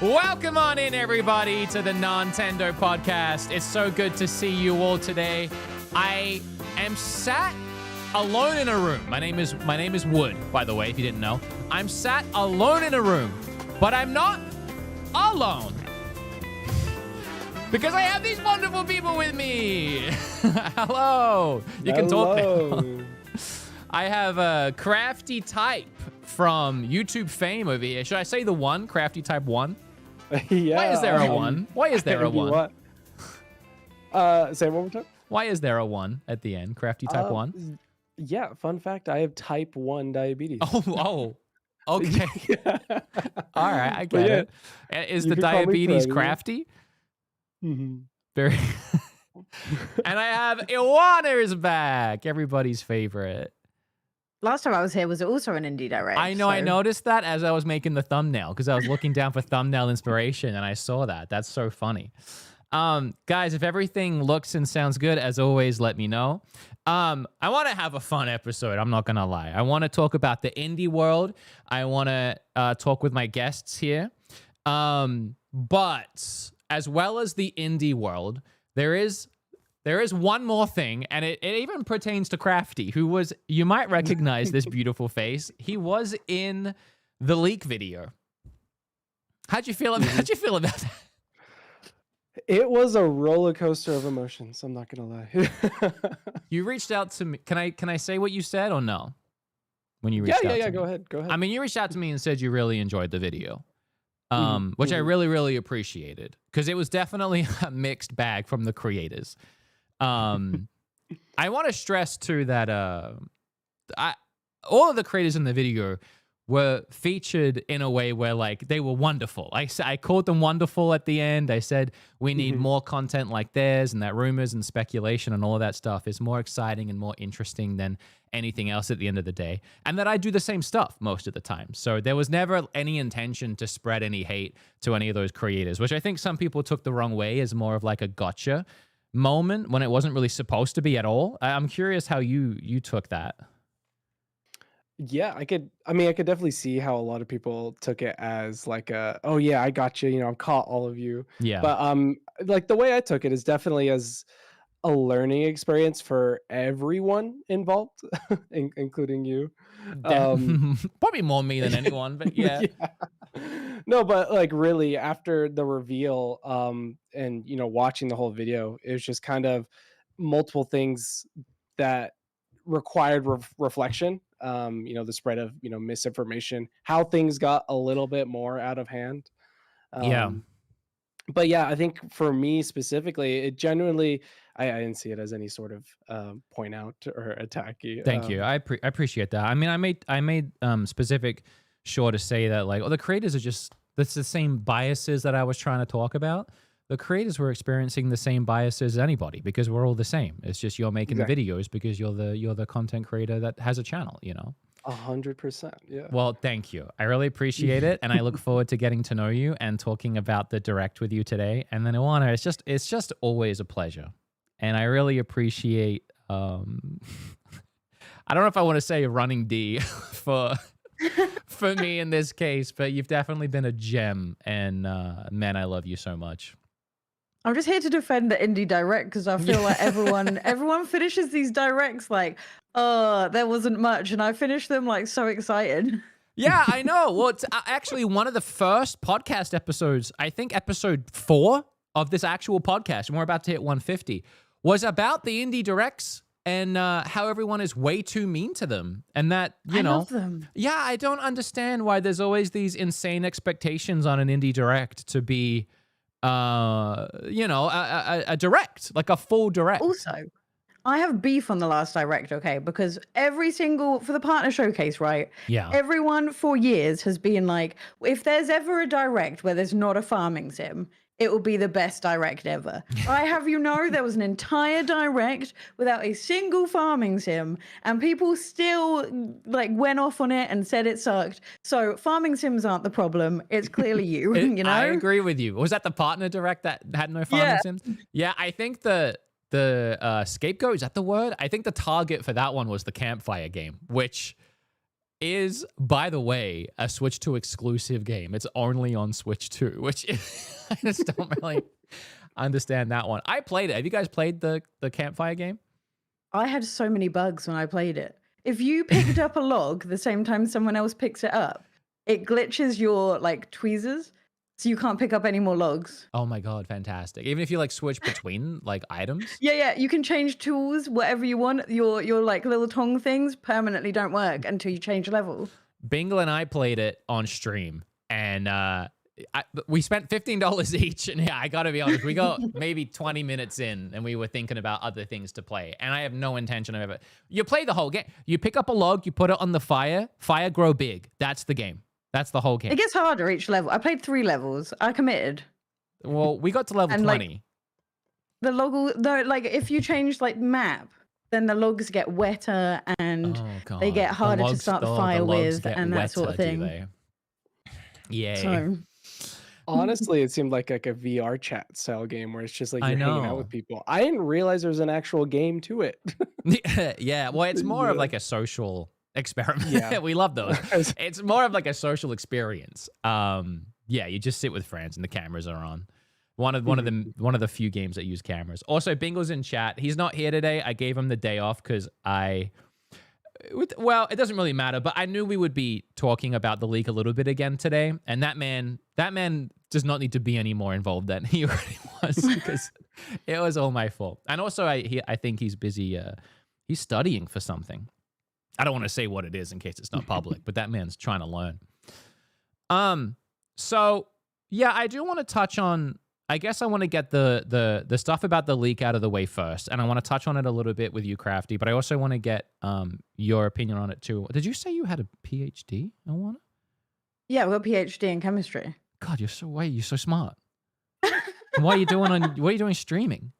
Welcome on in, everybody, to the Nontendo podcast. It's so good to see you all today. I am sat alone in a room. My name is Wood, by the way, if you didn't know. I'm sat alone in a room, but I'm not alone because I have these wonderful people with me. Hello. You can talk now. I have a Craftytype from YouTube fame over here. Should I say the one, Craftytype1? Yeah. Why is there a one? Why is there a one? Say it one more time. Why is there a one at the end? Craftytype1? Yeah, fun fact, I have type 1 diabetes. Oh, okay. Yeah. All right, I get it. Is the can call me diabetes Freddy. crafty? Mm-hmm. Very. And I have Eeowna is back, everybody's favorite. Last time I was here, was it also an indie direct? I know, I noticed that as I was making the thumbnail because I was looking down for thumbnail inspiration and I saw that. That's so funny. Guys, if everything looks and sounds good, as always, let me know. I want to have a fun episode. I'm not going to lie. I want to talk about the indie world. I want to talk with my guests here. But as well as the indie world, there is one more thing, and it even pertains to Crafty, who was, you might recognize this beautiful face. He was in the leak video. How'd you feel about that? It was a roller coaster of emotions. I'm not gonna lie. You reached out to me. Can I say what you said or no? When you reached out to me? Go ahead. I mean, you reached out to me and said you really enjoyed the video, which I really, really appreciated because it was definitely a mixed bag from the creators. I want to stress too that all of the creators in the video were featured in a way where like they were wonderful. I called them wonderful at the end. I said we need more content like theirs, and that rumors and speculation and all of that stuff is more exciting and more interesting than anything else at the end of the day, and that I do the same stuff most of the time. So there was never any intention to spread any hate to any of those creators, which I think some people took the wrong way as more of like a gotcha moment when it wasn't really supposed to be at all. I'm curious how you took that. Yeah, I could definitely see how a lot of people took it as like oh yeah, I got you, I've caught all of you. Yeah. But like the way I took it is definitely as a learning experience for everyone involved, including you. Probably more me than anyone, but yeah. No, but like really after the reveal and watching the whole video, it was just kind of multiple things that required reflection. The spread of misinformation, how things got a little bit more out of hand. But yeah, I think for me specifically, it genuinely, I didn't see it as any sort of point out or attacky. Thank you. I appreciate that. I mean, I made specific sure to say that like, the creators are just, that's the same biases that I was trying to talk about. The creators were experiencing the same biases as anybody because we're all the same. It's just you're making the videos because you're the content creator that has a channel, 100%. Yeah. Well, thank you. I really appreciate it, and I look forward to getting to know you and talking about the direct with you today. And then Eeowna, it's just always a pleasure, and I really appreciate. I don't know if I want to say a running D for me in this case, but you've definitely been a gem, and man, I love you so much. I'm just here to defend the indie direct because I feel like everyone finishes these directs like, oh, there wasn't much, and I finish them like so excited. Yeah, I know. Well, it's actually one of the first podcast episodes, I think episode 4 of this actual podcast, and we're about to hit 150, was about the indie directs and how everyone is way too mean to them. And that, I love them. Yeah, I don't understand why there's always these insane expectations on an indie direct to be, a direct, like a full direct. Also, I have beef on the last direct, okay? Because for the partner showcase, right? Yeah. Everyone for years has been like, if there's ever a direct where there's not a farming sim, it will be the best direct ever. I have there was an entire direct without a single farming sim, and people still like went off on it and said it sucked. So farming sims aren't the problem. It's clearly you. I agree with you. Was that the partner direct that had no farming sims? Yeah, I think the scapegoat, is that the word? I think the target for that one was the campfire game, which is, by the way, a Switch 2 exclusive game. It's only on Switch 2, which I just don't really understand that one. I played it. Have you guys played the campfire game? I had so many bugs when I played it. If you picked up a log the same time someone else picks it up, it glitches your like tweezers, so you can't pick up any more logs. Oh my god, fantastic! Even if you like switch between like items. Yeah, you can change tools, whatever you want. Your like little tong things permanently don't work until you change level. Bingle and I played it on stream, and we spent $15 each. And yeah, I gotta be honest, we got maybe 20 minutes in, and we were thinking about other things to play. And I have no intention of it. You play the whole game. You pick up a log, you put it on the fire grow big. That's the game. That's the whole game. It gets harder each level. I played 3 levels. I committed. Well, we got to level 20. Like, the log will, though, like if you change like map, then the logs get wetter and they get harder to start the fire with and that sort of thing. Yeah. So, honestly, it seemed like a VR chat style game where it's just like you're hanging out with people. I didn't realize there was an actual game to it. Yeah. Well, it's more of like a social experiment. Yeah. We love those. It's more of like a social experience. Yeah, you just sit with friends and the cameras are on. One of the few games that use cameras. Also, Bingle's in chat. He's not here today. I gave him the day off because well, it doesn't really matter, but I knew we would be talking about the leak a little bit again today. And that man does not need to be any more involved than he already was because it was all my fault. And also, I think he's busy. He's studying for something. I don't want to say what it is in case it's not public, but that man's trying to learn. So yeah, I do want to touch on. I guess I want to get the stuff about the leak out of the way first, and I want to touch on it a little bit with you, Crafty. But I also want to get your opinion on it too. Did you say you had a PhD, Eeowna? Yeah, I've got a PhD in chemistry. God, you're so smart. What are you doing streaming?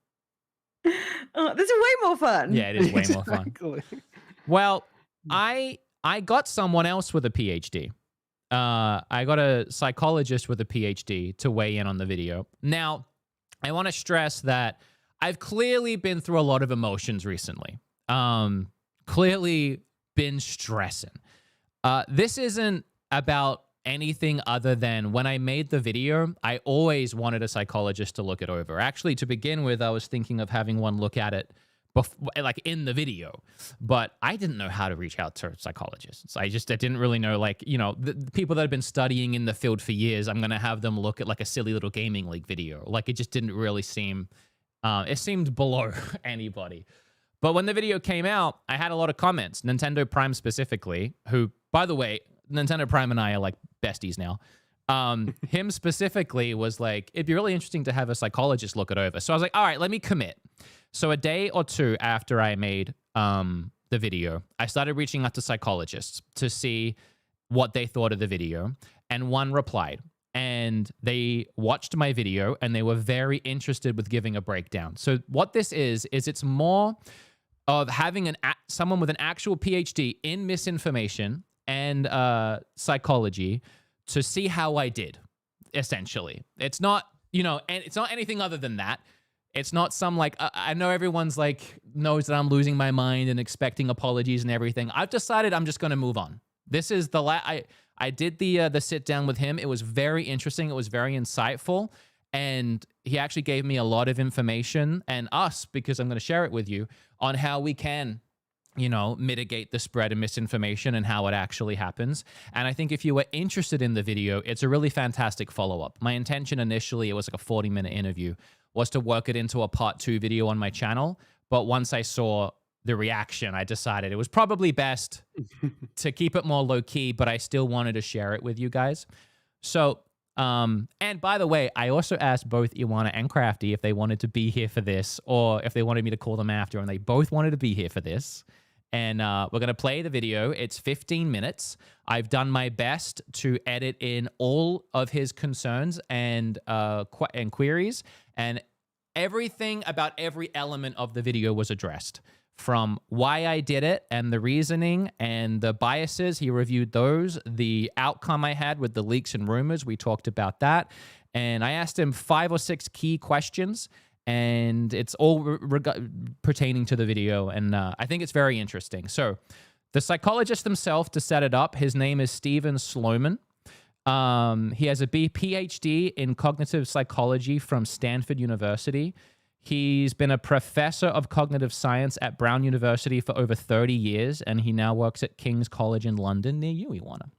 Oh, this is way more fun. Yeah, it is way more fun. Well, I got someone else with a PhD. I got a psychologist with a PhD to weigh in on the video. Now, I want to stress that I've clearly been through a lot of emotions recently. Clearly been stressing. This isn't about anything other than when I made the video, I always wanted a psychologist to look it over. Actually, to begin with, I was thinking of having one look at it like in the video, but I didn't know how to reach out to psychologists. I didn't really know, like, the people that have been studying in the field for years, I'm going to have them look at like a silly little gaming league video. Like, it just didn't really seem, it seemed below anybody. But when the video came out, I had a lot of comments. Nintendo Prime specifically, who, by the way, Nintendo Prime and I are like besties now. Him specifically was like, it'd be really interesting to have a psychologist look it over. So I was like, all right, let me commit. So a day or two after I made the video, I started reaching out to psychologists to see what they thought of the video. And one replied. And they watched my video and they were very interested with giving a breakdown. So what this is it's more of having someone with an actual PhD in misinformation and psychology to see how I did, essentially. It's not, and it's not anything other than that. It's not some like, I know everyone's like, knows that I'm losing my mind and expecting apologies and everything. I've decided I'm just going to move on. This is I did the sit down with him. It was very interesting. It was very insightful. And he actually gave me a lot of information and us, because I'm going to share it with you, on how we can mitigate the spread of misinformation and how it actually happens. And I think if you were interested in the video, it's a really fantastic follow-up. My intention initially, it was like a 40-minute interview, was to work it into a part 2 video on my channel. But once I saw the reaction, I decided it was probably best to keep it more low-key, but I still wanted to share it with you guys. So, and by the way, I also asked both Eeowna and Crafty if they wanted to be here for this, or if they wanted me to call them after, and they both wanted to be here for this. And we're going to play the video. It's 15 minutes. I've done my best to edit in all of his concerns and queries, and everything about every element of the video was addressed. From why I did it and the reasoning and the biases, he reviewed those. The outcome I had with the leaks and rumors, we talked about that. And I asked him 5 or 6 key questions, and it's all pertaining to the video. And I think it's very interesting. So the psychologist himself to set it up, his name is Stephen Sloman. He has a PhD in cognitive psychology from Stanford University. He's been a professor of cognitive science at Brown University for over 30 years, and he now works at King's College in London near you, Eeowna.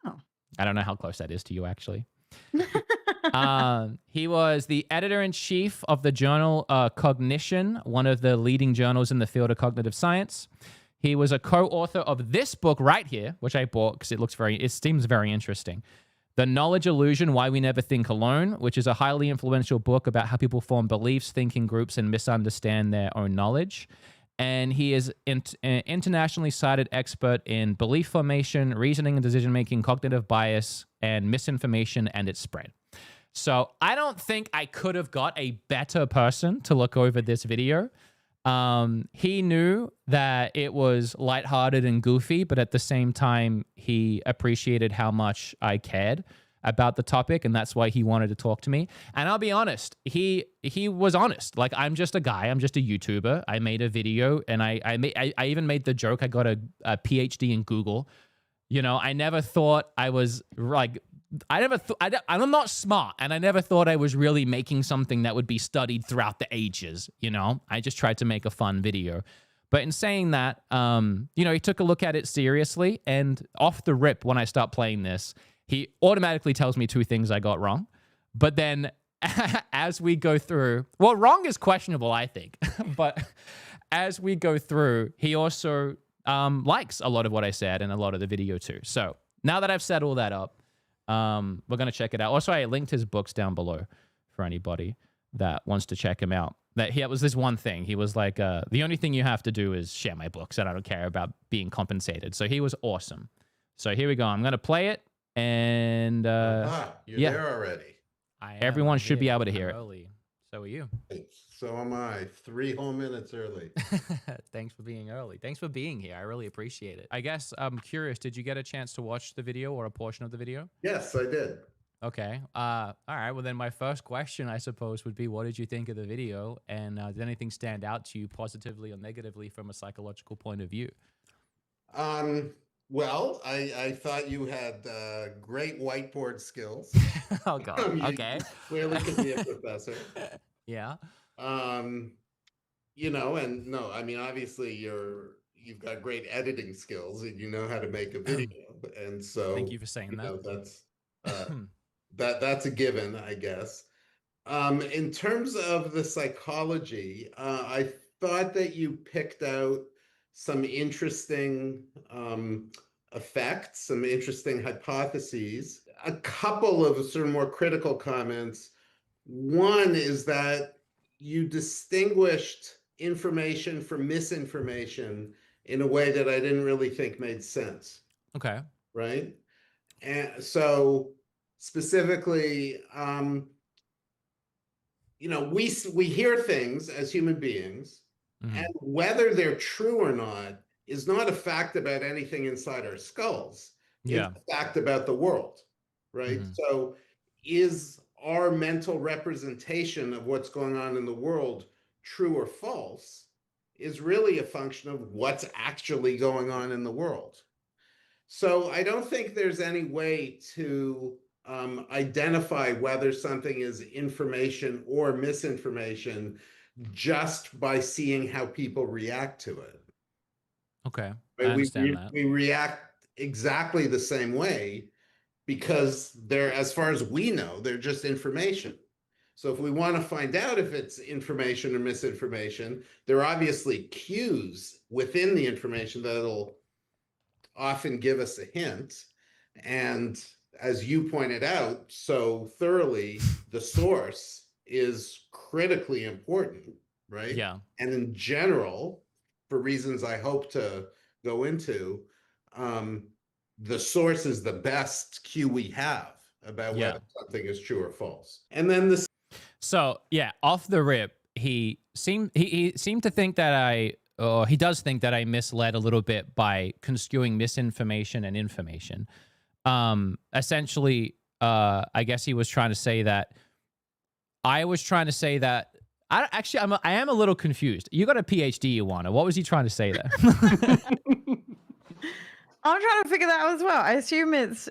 Oh. I don't know how close that is to you, actually. He was the editor-in-chief of the journal Cognition, one of the leading journals in the field of cognitive science. He was a co-author of this book right here, which I bought because it seems very interesting. The Knowledge Illusion, Why We Never Think Alone, which is a highly influential book about how people form beliefs, think in groups, and misunderstand their own knowledge. And he is an internationally cited expert in belief formation, reasoning and decision-making, cognitive bias, and misinformation and its spread. So I don't think I could have got a better person to look over this video. He knew that it was lighthearted and goofy, but at the same time, he appreciated how much I cared about the topic, and that's why he wanted to talk to me. And I'll be honest, he was honest. Like, I'm just a guy, I'm just a YouTuber. I made a video, and I even made the joke I got a PhD in Google. You know, I never thought I was like, I'm not smart, and I never thought I was really making something that would be studied throughout the ages, you know? I just tried to make a fun video. But in saying that, you know, he took a look at it seriously, and off the rip, when I start playing this, he automatically tells me 2 things I got wrong. But then as we go through, well, wrong is questionable, I think. But as we go through, he also likes a lot of what I said and a lot of the video too. So now that I've set all that up, we're going to check it out. Also, I linked his books down below for anybody that wants to check him out. That was this one thing. He was like, the only thing you have to do is share my books, and I don't care about being compensated. So he was awesome. So here we go. I'm going to play it, and you're there already. Everyone should be able to hear it. Early. So are you. So am I. 3 whole minutes early. Thanks for being early. Thanks for being here. I really appreciate it. I guess I'm curious, did you get a chance to watch the video or a portion of the video? Yes, I did. Okay. All right. Well, then my first question, I suppose, would be, what did you think of the video? And did anything stand out to you positively or negatively from a psychological point of view? Well, I thought you had great whiteboard skills. Oh, God. Okay. Clearly could be a professor. Yeah. You know, and no, I mean, obviously you've got great editing skills and you know how to make a video. And so thank you for saying that. That's that's a given, I guess. In terms of the psychology, I thought that you picked out some interesting effects, some interesting hypotheses. A couple of sort of more critical comments. One is that you distinguished information from misinformation in a way that I didn't really think made sense. Okay. Right? And so specifically, you know, we hear things as human beings, and whether they're true or not is not a fact about anything inside our skulls. Yeah. It's a fact about the world, right? So is our mental representation of what's going on in the world true or false is really a function of what's actually going on in the world. So I don't think there's any way to identify whether something is information or misinformation just by seeing how people react to it. Okay. Right? I understand that. We react exactly the same way because they're, as far as we know, they're just information. So if we want to find out if it's information or misinformation, there are obviously cues within the information that'll often give us a hint. And as you pointed out so thoroughly, the source is critically important, right? Yeah. And in general, for reasons I hope to go into, the source is the best cue we have about whether something is true or false. And then the So yeah, off the rip, he seemed to think that he does think that I misled a little bit by construing misinformation and information. Essentially, I guess he was trying to say that I was trying to say that I am a little confused. You got a PhD, Eeowna. What was he trying to say there? I'm trying to figure that out as well. I assume it's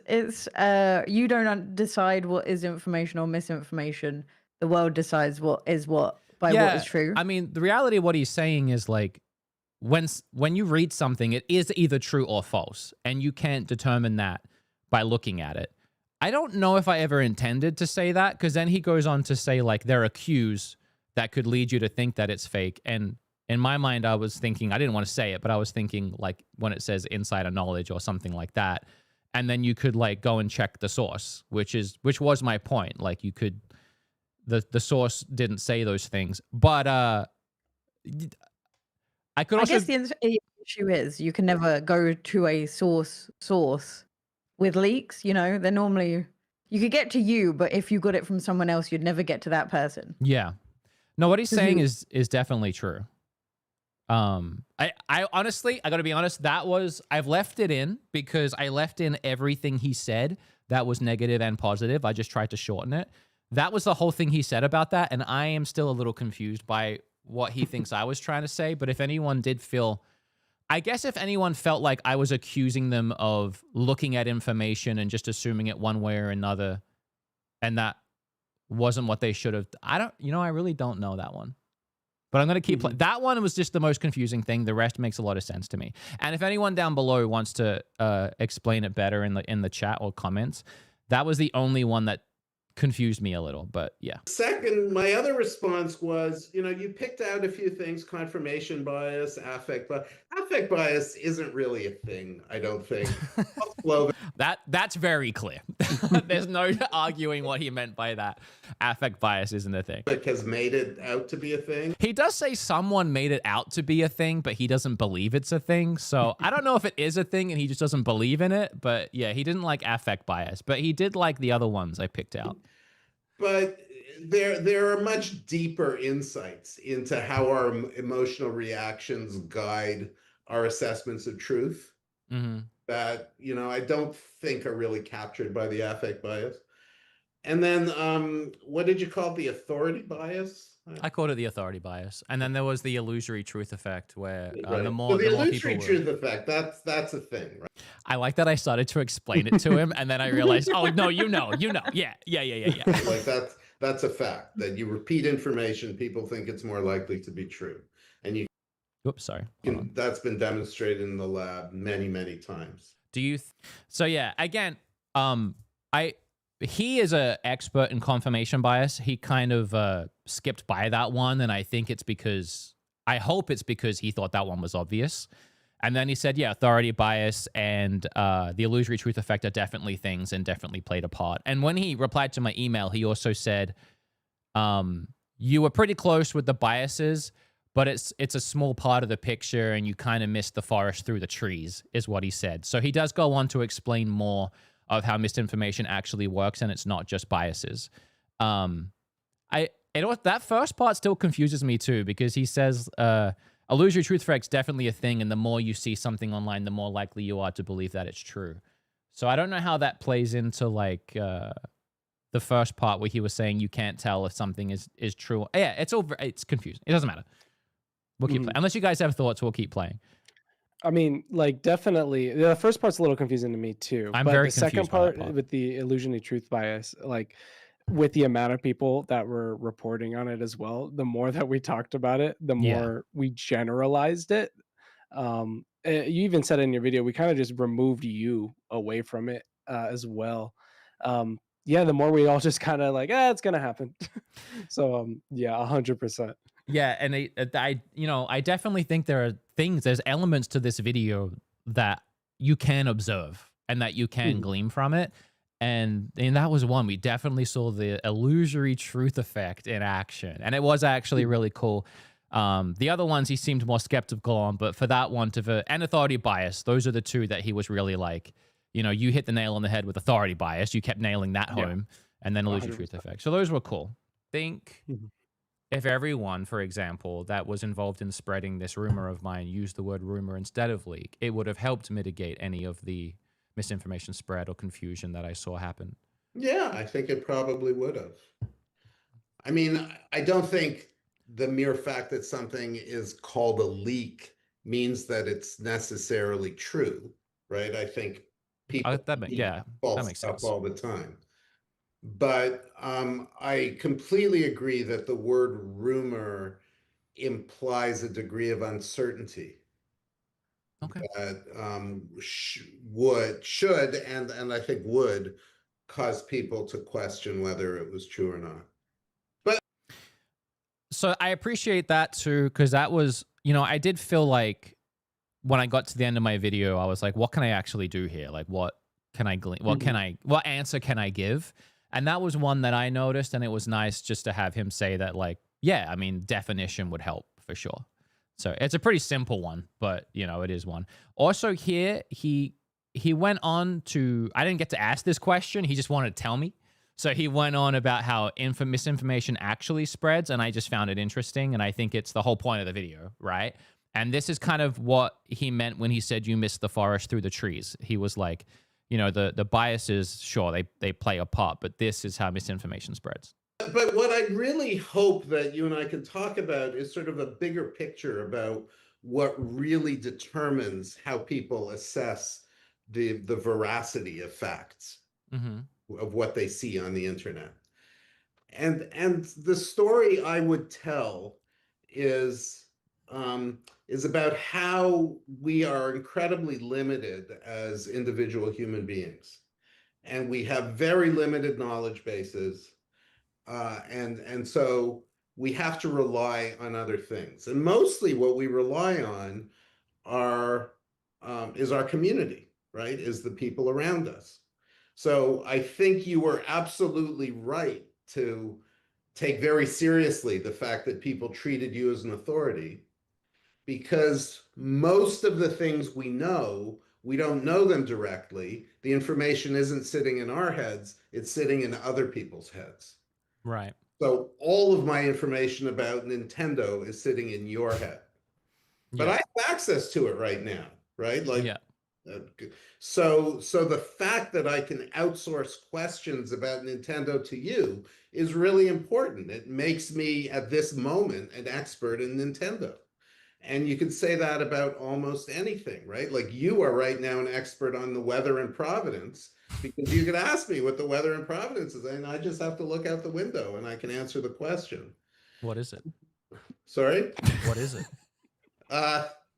you don't decide what is information or misinformation. The world decides what is what by what is true. I mean, the reality of what he's saying is like when you read something, it is either true or false, and you can't determine that by looking at it. I don't know if I ever intended to say that, because then he goes on to say like there are cues that could lead you to think that it's fake. And in my mind, I was thinking, I didn't want to say it, but I was thinking like when it says insider knowledge or something like that. And then you could like go and check the source, which was my point. Like you could, the source didn't say those things, but I could also. I guess the issue is you can never go to a source with leaks. You know, they're normally, you could get to you, but if you got it from someone else, you'd never get to that person. Yeah. No, what he's saying is definitely true. I honestly, I gotta be honest, I've left it in because I left in everything he said that was negative and positive. I just tried to shorten it. That was the whole thing he said about that, and I am still a little confused by what he thinks I was trying to say. But if anyone felt like I was accusing them of looking at information and just assuming it one way or another, and that wasn't what they should have, I really don't know that one. But I'm going to keep playing. That one was just the most confusing thing. The rest makes a lot of sense to me. And if anyone down below wants to explain it better in the chat or comments, that was the only one that confused me a little. But yeah. Second, my other response was, you picked out a few things: confirmation bias, affect bias. Affect bias isn't really a thing, I don't think. That's very clear. There's no arguing what he meant by that. Affect bias isn't a thing. Has made it out to be a thing. He does say someone made it out to be a thing, but he doesn't believe it's a thing. So I don't know if it is a thing and he just doesn't believe in it. But yeah, he didn't like affect bias, but he did like the other ones I picked out. But there are much deeper insights into how our emotional reactions guide our assessments of truth that, I don't think are really captured by the affect bias. And then what did you call it? The authority bias? I called it the authority bias. And then there was the illusory truth effect, where the illusory truth effect, that's a thing, right? I like that I started to explain it to him, and then I realized, oh, no, yeah. Like that's a fact, that you repeat information, people think it's more likely to be true. And you... Oops, sorry. That's been demonstrated in the lab many, many times. So yeah, again, he is an expert in confirmation bias. He kind of skipped by that one, and I hope it's because he thought that one was obvious. And then he said, yeah, authority bias and the illusory truth effect are definitely things and definitely played a part. And when he replied to my email, he also said, you were pretty close with the biases, but it's a small part of the picture and you kind of missed the forest through the trees, is what he said. So he does go on to explain more of how misinformation actually works, and it's not just biases. That first part still confuses me too, because he says illusory truth effect's definitely a thing, and the more you see something online, the more likely you are to believe that it's true. So I don't know how that plays into like the first part where he was saying you can't tell if something is true. Yeah, it's confusing. It doesn't matter. We'll keep playing. Unless you guys have thoughts, we'll keep playing. I mean, like, definitely the first part's a little confusing to me too. I'm but very the second confused by that part with the illusory truth bias, like with the amount of people that were reporting on it as well, the more that we talked about it, the more we generalized it. You even said in your video, we kind of just removed you away from it as well. The more we all just kind of like, it's gonna happen. So 100%. Yeah, and I definitely think there's elements to this video that you can observe and that you can glean from it. And that was one. We definitely saw the illusory truth effect in action. And it was actually really cool. The other ones he seemed more skeptical on, but for that one, and authority bias, those are the two that he was really like, you hit the nail on the head with authority bias. You kept nailing that home, and then illusory truth effect. So those were cool. If everyone, for example, that was involved in spreading this rumor of mine used the word rumor instead of leak, it would have helped mitigate any of the misinformation spread or confusion that I saw happen. Yeah, I think it probably would have. I mean, I don't think the mere fact that something is called a leak means that it's necessarily true, right? I think people That false makes stuff sense. all the time. But I completely agree that the word rumor implies a degree of uncertainty Okay. that should, and I think would cause people to question whether it was true or not. So I appreciate that too, because that was, I did feel like when I got to the end of my video, I was like, what can I actually do here? Like, what can I glean? What answer can I give? And that was one that I noticed, and it was nice just to have him say that, like, yeah, I mean, definition would help for sure. So it's a pretty simple one, but it is one. Also here, he went on to, I didn't get to ask this question. He just wanted to tell me. So he went on about how misinformation actually spreads, and I just found it interesting, and I think it's the whole point of the video, right? And this is kind of what he meant when he said you missed the forest through the trees. He was like, the biases, sure, they play a part, but this is how misinformation spreads. But what I really hope that you and I can talk about is sort of a bigger picture about what really determines how people assess the veracity of facts, of what they see on the internet. And the story I would tell is about how we are incredibly limited as individual human beings, and we have very limited knowledge bases, and so we have to rely on other things, and mostly what we rely on is our community, right? Is the people around us. So I think you were absolutely right to take very seriously the fact that people treated you as an authority, because most of the things we don't know them directly. The information isn't sitting in our heads, it's sitting in other people's heads. Right. So all of my information about Nintendo is sitting in your head. But I have access to it right now, right? Like, yeah. So the fact that I can outsource questions about Nintendo to you is really important. It makes me, at this moment, an expert in Nintendo. And you could say that about almost anything, right? Like, you are right now an expert on the weather in Providence, because you could ask me what the weather in Providence is, and I just have to look out the window and I can answer the question. What is it? Sorry? What is it?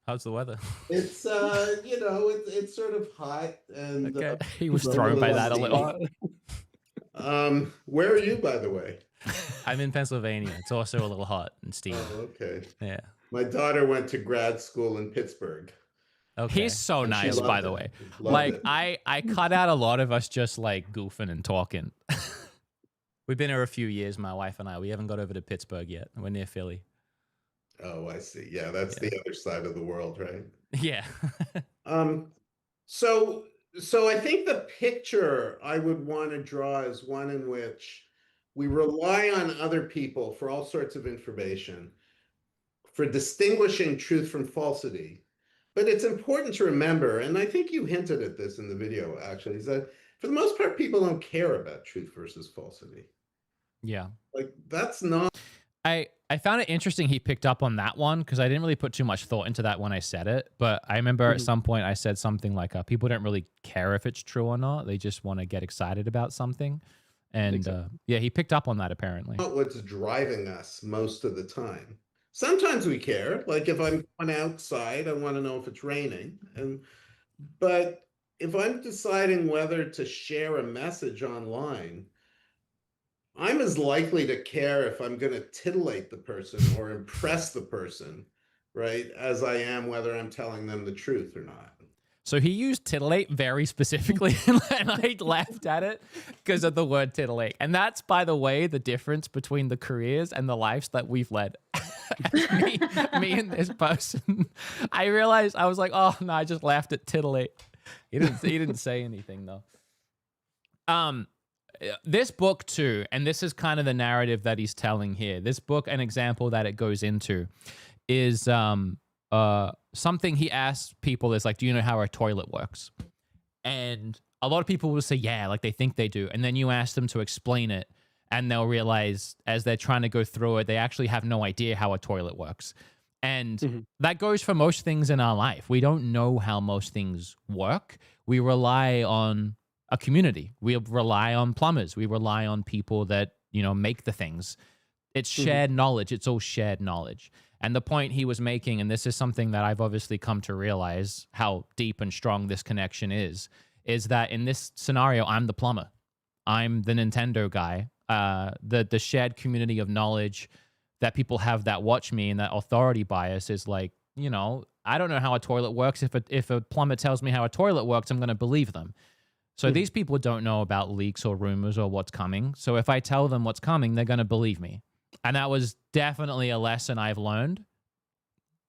How's the weather? It's it's sort of hot, and okay. He was thrown by that a little. Where are you, by the way? I'm in Pennsylvania. It's also a little hot and steamy. Oh, okay. Yeah. My daughter went to grad school in Pittsburgh. Okay. He's so nice, by the way. Like, I cut out a lot of us just like goofing and talking. We've been here a few years, my wife and I. We haven't got over to Pittsburgh yet. We're near Philly. Oh, I see. Yeah, that's the other side of the world, right? Yeah. So I think the picture I would want to draw is one in which we rely on other people for all sorts of information, for distinguishing truth from falsity. But it's important to remember, and I think you hinted at this in the video, actually, is that for the most part, people don't care about truth versus falsity. Yeah. Like, that's not... I found it interesting he picked up on that one, because I didn't really put too much thought into that when I said it. But I remember at some point I said something like, people don't really care if it's true or not. They just want to get excited about something. And yeah, he picked up on that apparently. Not what's driving us most of the time. Sometimes we care. Like, if I'm going outside, I want to know if it's raining. But if I'm deciding whether to share a message online, I'm as likely to care if I'm going to titillate the person or impress the person, right, as I am whether I'm telling them the truth or not. So he used titillate very specifically, and I laughed at it because of the word titillate. And that's, by the way, the difference between the careers and the lives that we've led. me and this person. I realized, I was like, oh, no, I just laughed at titillate. He didn't say anything, though. This book too, and this is kind of the narrative that he's telling here. This book, an example that it goes into is something he asks people is like, do you know how a toilet works? And a lot of people will say, yeah, like they think they do. And then you ask them to explain it, and they'll realize as they're trying to go through it, they actually have no idea how a toilet works. And that goes for most things in our life. We don't know how most things work. We rely on a community. We rely on plumbers. We rely on people that, you know, make the things. It's shared knowledge. It's all shared knowledge. And the point he was making, and this is something that I've obviously come to realize how deep and strong this connection is that in this scenario, I'm the plumber. I'm the Nintendo guy. The shared community of knowledge that people have that watch me, and that authority bias is like, you know, I don't know how a toilet works. If a plumber tells me how a toilet works, I'm going to believe them. So these people don't know about leaks or rumors or what's coming. So if I tell them what's coming, they're going to believe me. And that was definitely a lesson I've learned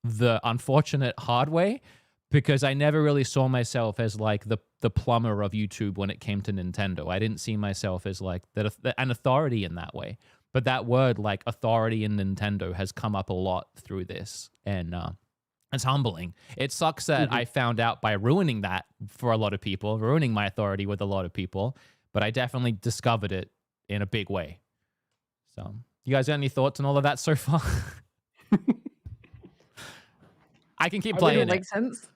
the unfortunate hard way, because I never really saw myself as like the plumber of YouTube when it came to Nintendo. I didn't see myself as like an authority in that way. But that word, like authority in Nintendo, has come up a lot through this. And it's humbling. It sucks that I found out by ruining that for a lot of people, ruining my authority with a lot of people. But I definitely discovered it in a big way. So you guys got any thoughts on all of that so far? I can keep playing It it. makes sense.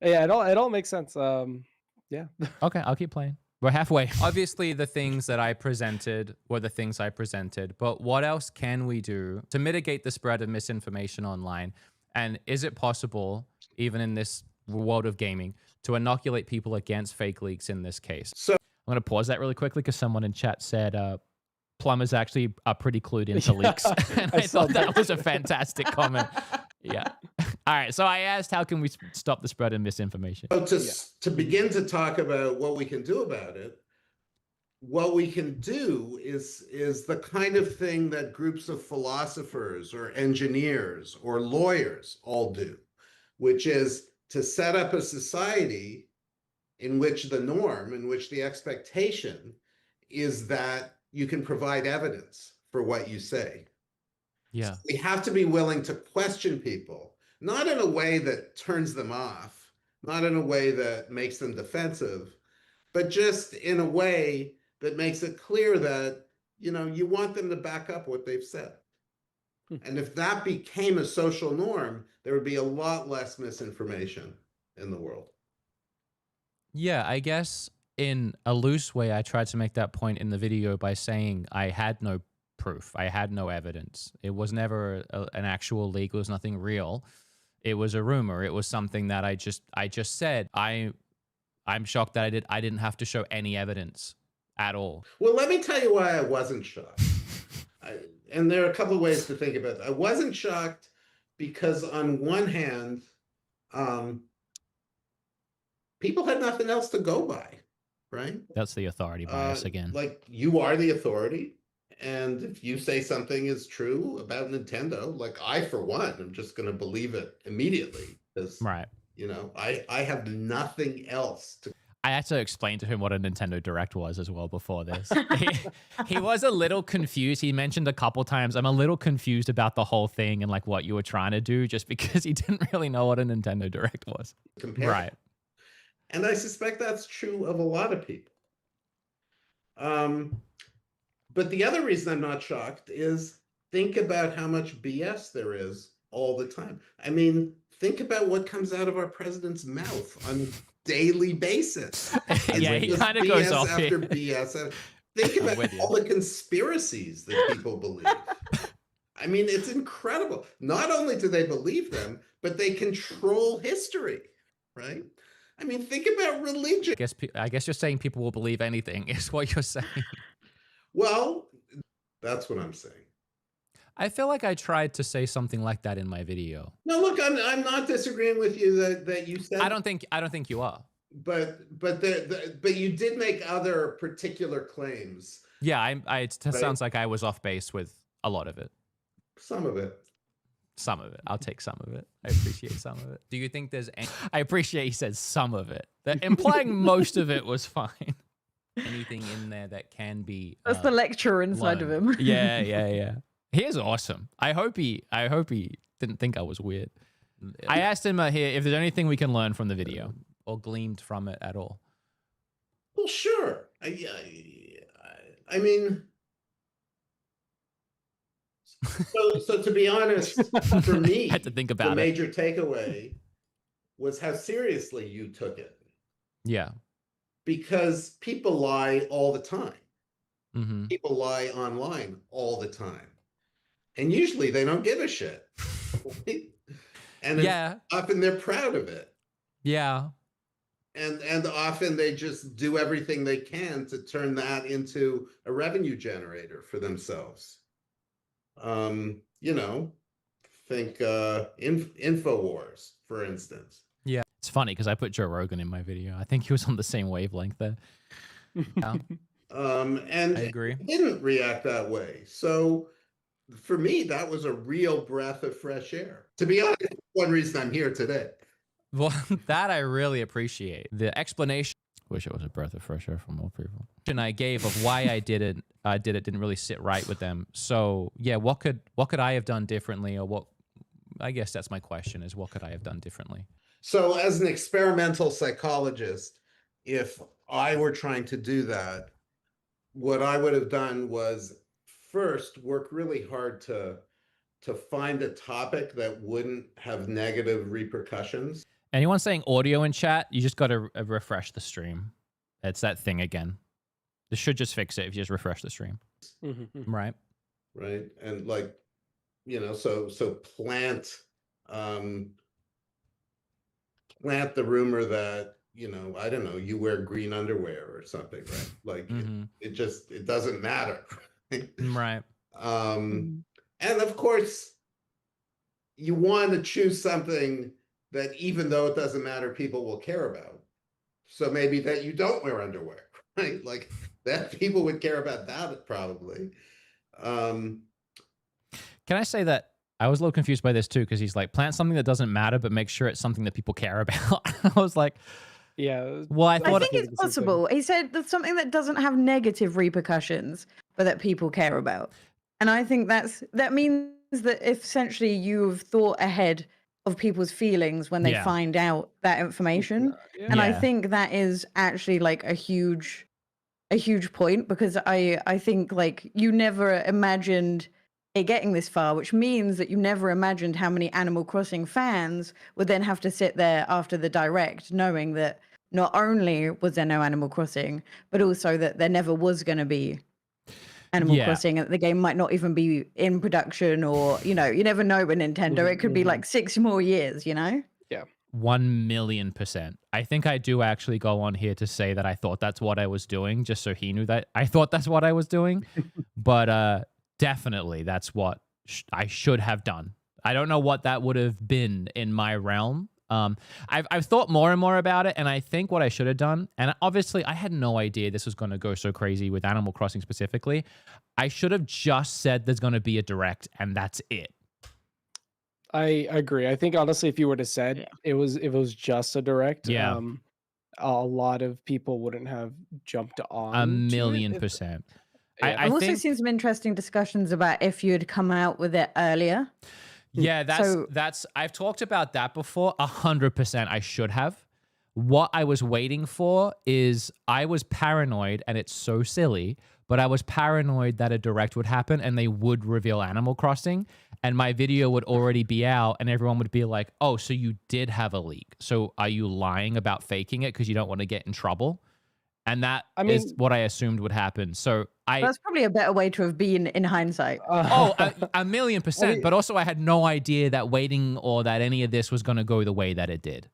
Yeah, it all makes sense. Yeah. Okay, I'll keep playing. We're halfway. Obviously, the things that I presented were the things I presented, but what else can we do to mitigate the spread of misinformation online? And is it possible, even in this world of gaming, to inoculate people against fake leaks in this case? So I'm going to pause that really quickly because someone in chat said plumbers actually are pretty clued into leaks. And I thought that was a fantastic comment. Yeah. All right. So I asked, how can we stop the spread of misinformation? to begin to talk about what we can do about it, what we can do is the kind of thing that groups of philosophers or engineers or lawyers all do, which is to set up a society in which the norm, in which the expectation is that you can provide evidence for what you say. Yeah. So we have to be willing to question people, not in a way that turns them off, not in a way that makes them defensive, but just in a way that makes it clear that, you know, you want them to back up what they've said. And if that became a social norm, there would be a lot less misinformation in the world. Yeah, I guess in a loose way, I tried to make that point in the video by saying I had no proof. I had no evidence. It was never an actual leak. It was nothing real. It was a rumor. It was something that I just said. I'm shocked that I didn't have to show any evidence at all. Well, let me tell you why I wasn't shocked. And there are a couple of ways to think about it. I wasn't shocked because on one hand, people had nothing else to go by, right? That's the authority bias again. Like, you are the authority. And if you say something is true about Nintendo, like, I, for one, am just going to believe it immediately. Because, right. You know, I have nothing else to. I had to explain to him what a Nintendo Direct was as well before this. He was a little confused. He mentioned a couple times, I'm a little confused about the whole thing and like what you were trying to do, just because he didn't really know what a Nintendo Direct was. Compare. Right. And I suspect that's true of a lot of people. But the other reason I'm not shocked is think about how much BS there is all the time. I mean, think about what comes out of our president's mouth on a daily basis. Yeah, he kind of goes off after here. BS. Think about all the conspiracies that people believe. I mean, it's incredible. Not only do they believe them, but they control history, right? I mean, think about religion. I guess you're saying people will believe anything is what you're saying. Well, that's what I'm saying. I feel like I tried to say something like that in my video. No, look, I'm not disagreeing with you that you said. I don't think you are. But you did make other particular claims. Yeah, it sounds like I was off base with a lot of it. Some of it. Some of it. I'll take some of it. I appreciate some of it. Do you think there's any... I appreciate he said some of it. That implying most of it was fine. Anything in there that can be... That's the lecturer inside of him. Yeah. He is awesome. I hope he didn't think I was weird. I asked him here if there's anything we can learn from the video or gleaned from it at all. Well, sure. I mean, So to be honest, for me, Had to think the about it. major takeaway was how seriously you took it, Yeah. because people lie all the time. Mm-hmm. People lie online all the time, and usually they don't give a shit. And Yeah. often they're proud of it. Yeah. And often they just do everything they can to turn that into a revenue generator for themselves. You know, think InfoWars, for instance. Yeah. It's funny because I put Joe Rogan in my video. I think he was on the same wavelength there. Yeah. And I agree. he didn't react that way. So for me, that was a real breath of fresh air. To be honest, one reason I'm here today. Well, that I really appreciate. The explanation, wish it was a breath of fresh air for more people, and I gave of why I did it didn't really sit right with them. So yeah, what could I have done differently, or what? I guess that's my question: is what could I have done differently? So as an experimental psychologist, if I were trying to do that, what I would have done was first work really hard to find a topic that wouldn't have negative repercussions. Anyone saying audio in chat? You just got to refresh the stream. It's that thing again. This should just fix it if you just refresh the stream. Right. Right. And like, you know, so plant the rumor that, you know, I don't know, you wear green underwear or something, right? Like it doesn't matter. Right. And of course, you want to choose something that, even though it doesn't matter, people will care about. So maybe that you don't wear underwear, right? Like that people would care about that probably. Can I say that I was a little confused by this too, because he's like, plant something that doesn't matter, but make sure it's something that people care about. I was like, Yeah. well, I I think it's possible. He said that's something that doesn't have negative repercussions, but that people care about. And I think that means that essentially you've thought ahead of people's feelings when they find out that information. And I think that is actually like a huge point, because I think like you never imagined it getting this far, which means that you never imagined how many Animal Crossing fans would then have to sit there after the direct knowing that not only was there no Animal Crossing, but also that there never was going to be Animal Crossing, and the game might not even be in production, or, you know, you never know with Nintendo. It could be like 6 more years, you know? Yeah. 1,000,000%. I think I do actually go on here to say that I thought that's what I was doing, just so he knew that I thought that's what I was doing. But definitely that's what I should have done. I don't know what that would have been in my realm. I've thought more and more about it, and I think what I should have done, and obviously I had no idea this was going to go so crazy with Animal Crossing specifically. I should have just said there's going to be a direct, and that's it. I agree. I think honestly, if you would have said it was just a direct, a lot of people wouldn't have jumped on. 1,000,000%. I've also seen some interesting discussions about if you had come out with it earlier. Yeah, that's I've talked about that before. 100% I should have. What I was waiting for is I was paranoid, and it's so silly, but I was paranoid that a direct would happen and they would reveal Animal Crossing, and my video would already be out, and everyone would be like, oh, so you did have a leak. So are you lying about faking it because you don't want to get in trouble? And that is what I assumed would happen. So that's probably a better way to have been in hindsight. 1,000,000%. But also I had no idea that waiting or that any of this was going to go the way that it did.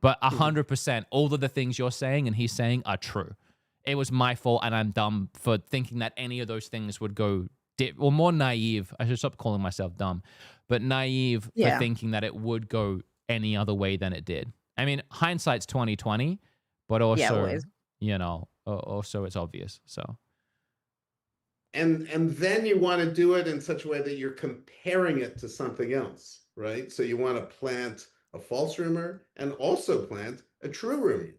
But 100%, all of the things you're saying and he's saying are true. It was my fault, and I'm dumb for thinking that any of those things would go, or more naive. I should stop calling myself dumb, but naive for thinking that it would go any other way than it did. I mean, hindsight's 20/20, but also, you know, also it's obvious. So, and then you want to do it in such a way that you're comparing it to something else, right? So you want to plant a false rumor and also plant a true rumor,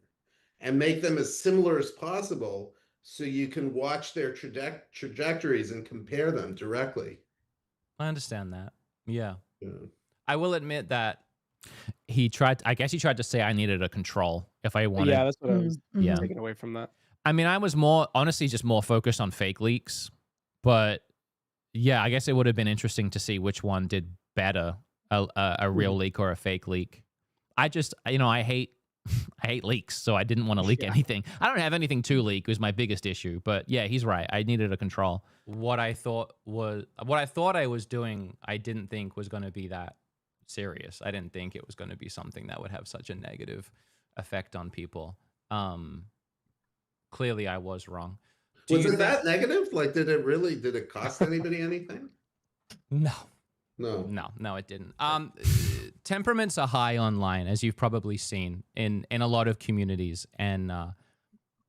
and make them as similar as possible so you can watch their trajectories and compare them directly. I understand that. Yeah. I will admit that he tried to say I needed a control if I wanted. Yeah, that's what I was taking away from that. I mean, I was honestly just more focused on fake leaks, but yeah, I guess it would have been interesting to see which one did better, a real leak or a fake leak. I just, I hate I hate leaks, so I didn't want to leak anything. I don't have anything to leak. It was my biggest issue. But yeah, he's right. I needed a control. What I thought I was doing, I didn't think was going to be that serious. I didn't think it was going to be something that would have such a negative effect on people. Clearly I was wrong. Was it that negative? Like, did it cost anybody anything? No. No, it didn't. Temperaments are high online, as you've probably seen in a lot of communities, and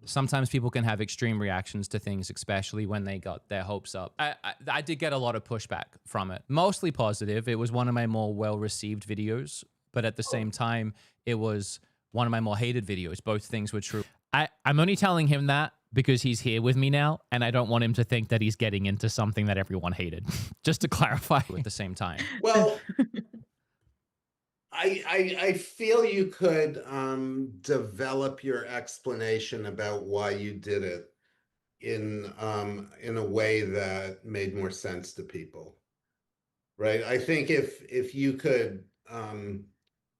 sometimes people can have extreme reactions to things, especially when they got their hopes up. I did get a lot of pushback from it, mostly positive. It was one of my more well-received videos, but at the same time, it was one of my more hated videos. Both things were true. I'm only telling him that because he's here with me now, and I don't want him to think that he's getting into something that everyone hated. Just to clarify at the same time. Well, I feel you could develop your explanation about why you did it in a way that made more sense to people, right? I think if you could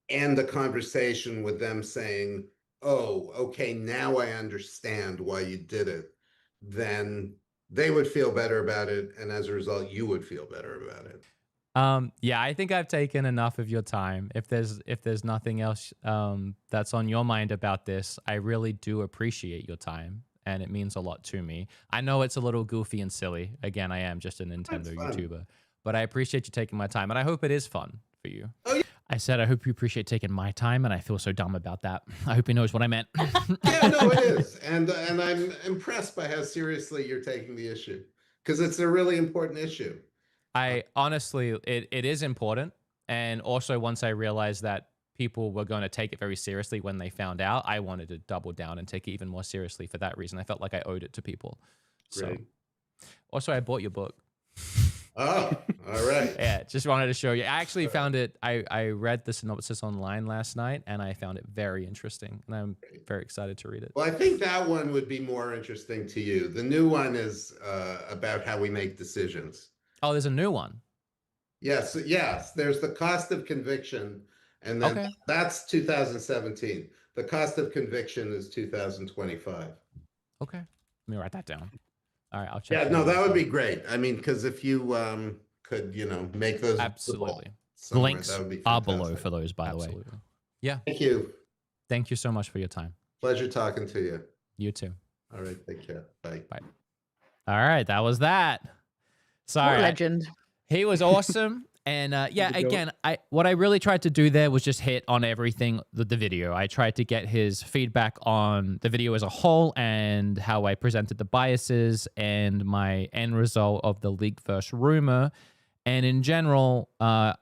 end the conversation with them saying, oh, okay, now I understand why you did it, then they would feel better about it, and as a result, you would feel better about it. Yeah, I think I've taken enough of your time. If there's nothing else that's on your mind about this, I really do appreciate your time, and it means a lot to me. I know it's a little goofy and silly. Again, I am just a Nintendo YouTuber, but I appreciate you taking my time, and I hope it is fun for you. Oh, yeah. I said, I hope you appreciate taking my time, and I feel so dumb about that. I hope he knows what I meant. Yeah, no, it is. And I'm impressed by how seriously you're taking the issue, because it's a really important issue. I honestly, it is important. And also, once I realized that people were going to take it very seriously when they found out, I wanted to double down and take it even more seriously for that reason. I felt like I owed it to people. So, Right. Also, I bought your book. Oh, all right. Yeah, just wanted to show you. I actually found it. I read the synopsis online last night, and I found it very interesting, and I'm very excited to read it. Well, I think that one would be more interesting to you. The new one is about how we make decisions. Oh, there's a new one. Yes. There's the cost of conviction, and then that's 2017. The cost of conviction is 2025. Okay, let me write that down. All right, I'll check. Yeah, no, that would be great. I mean, because if you could, make those absolutely. Links That would be are below for those, by the way. Yeah. Thank you. Thank you so much for your time. Pleasure talking to you. You too. All right, take care. Bye. Bye. All right, that was that. Sorry, legend. He was awesome. And yeah, again, what I really tried to do there was just hit on everything with the video. I tried to get his feedback on the video as a whole and how I presented the biases and my end result of the leak versus rumor. And in general, I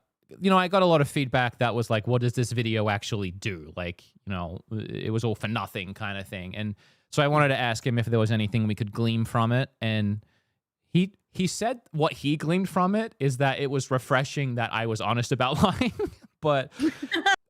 got a lot of feedback that was like, what does this video actually do? Like, it was all for nothing kind of thing. And so I wanted to ask him if there was anything we could glean from it. And he said what he gleaned from it is that it was refreshing that I was honest about lying, but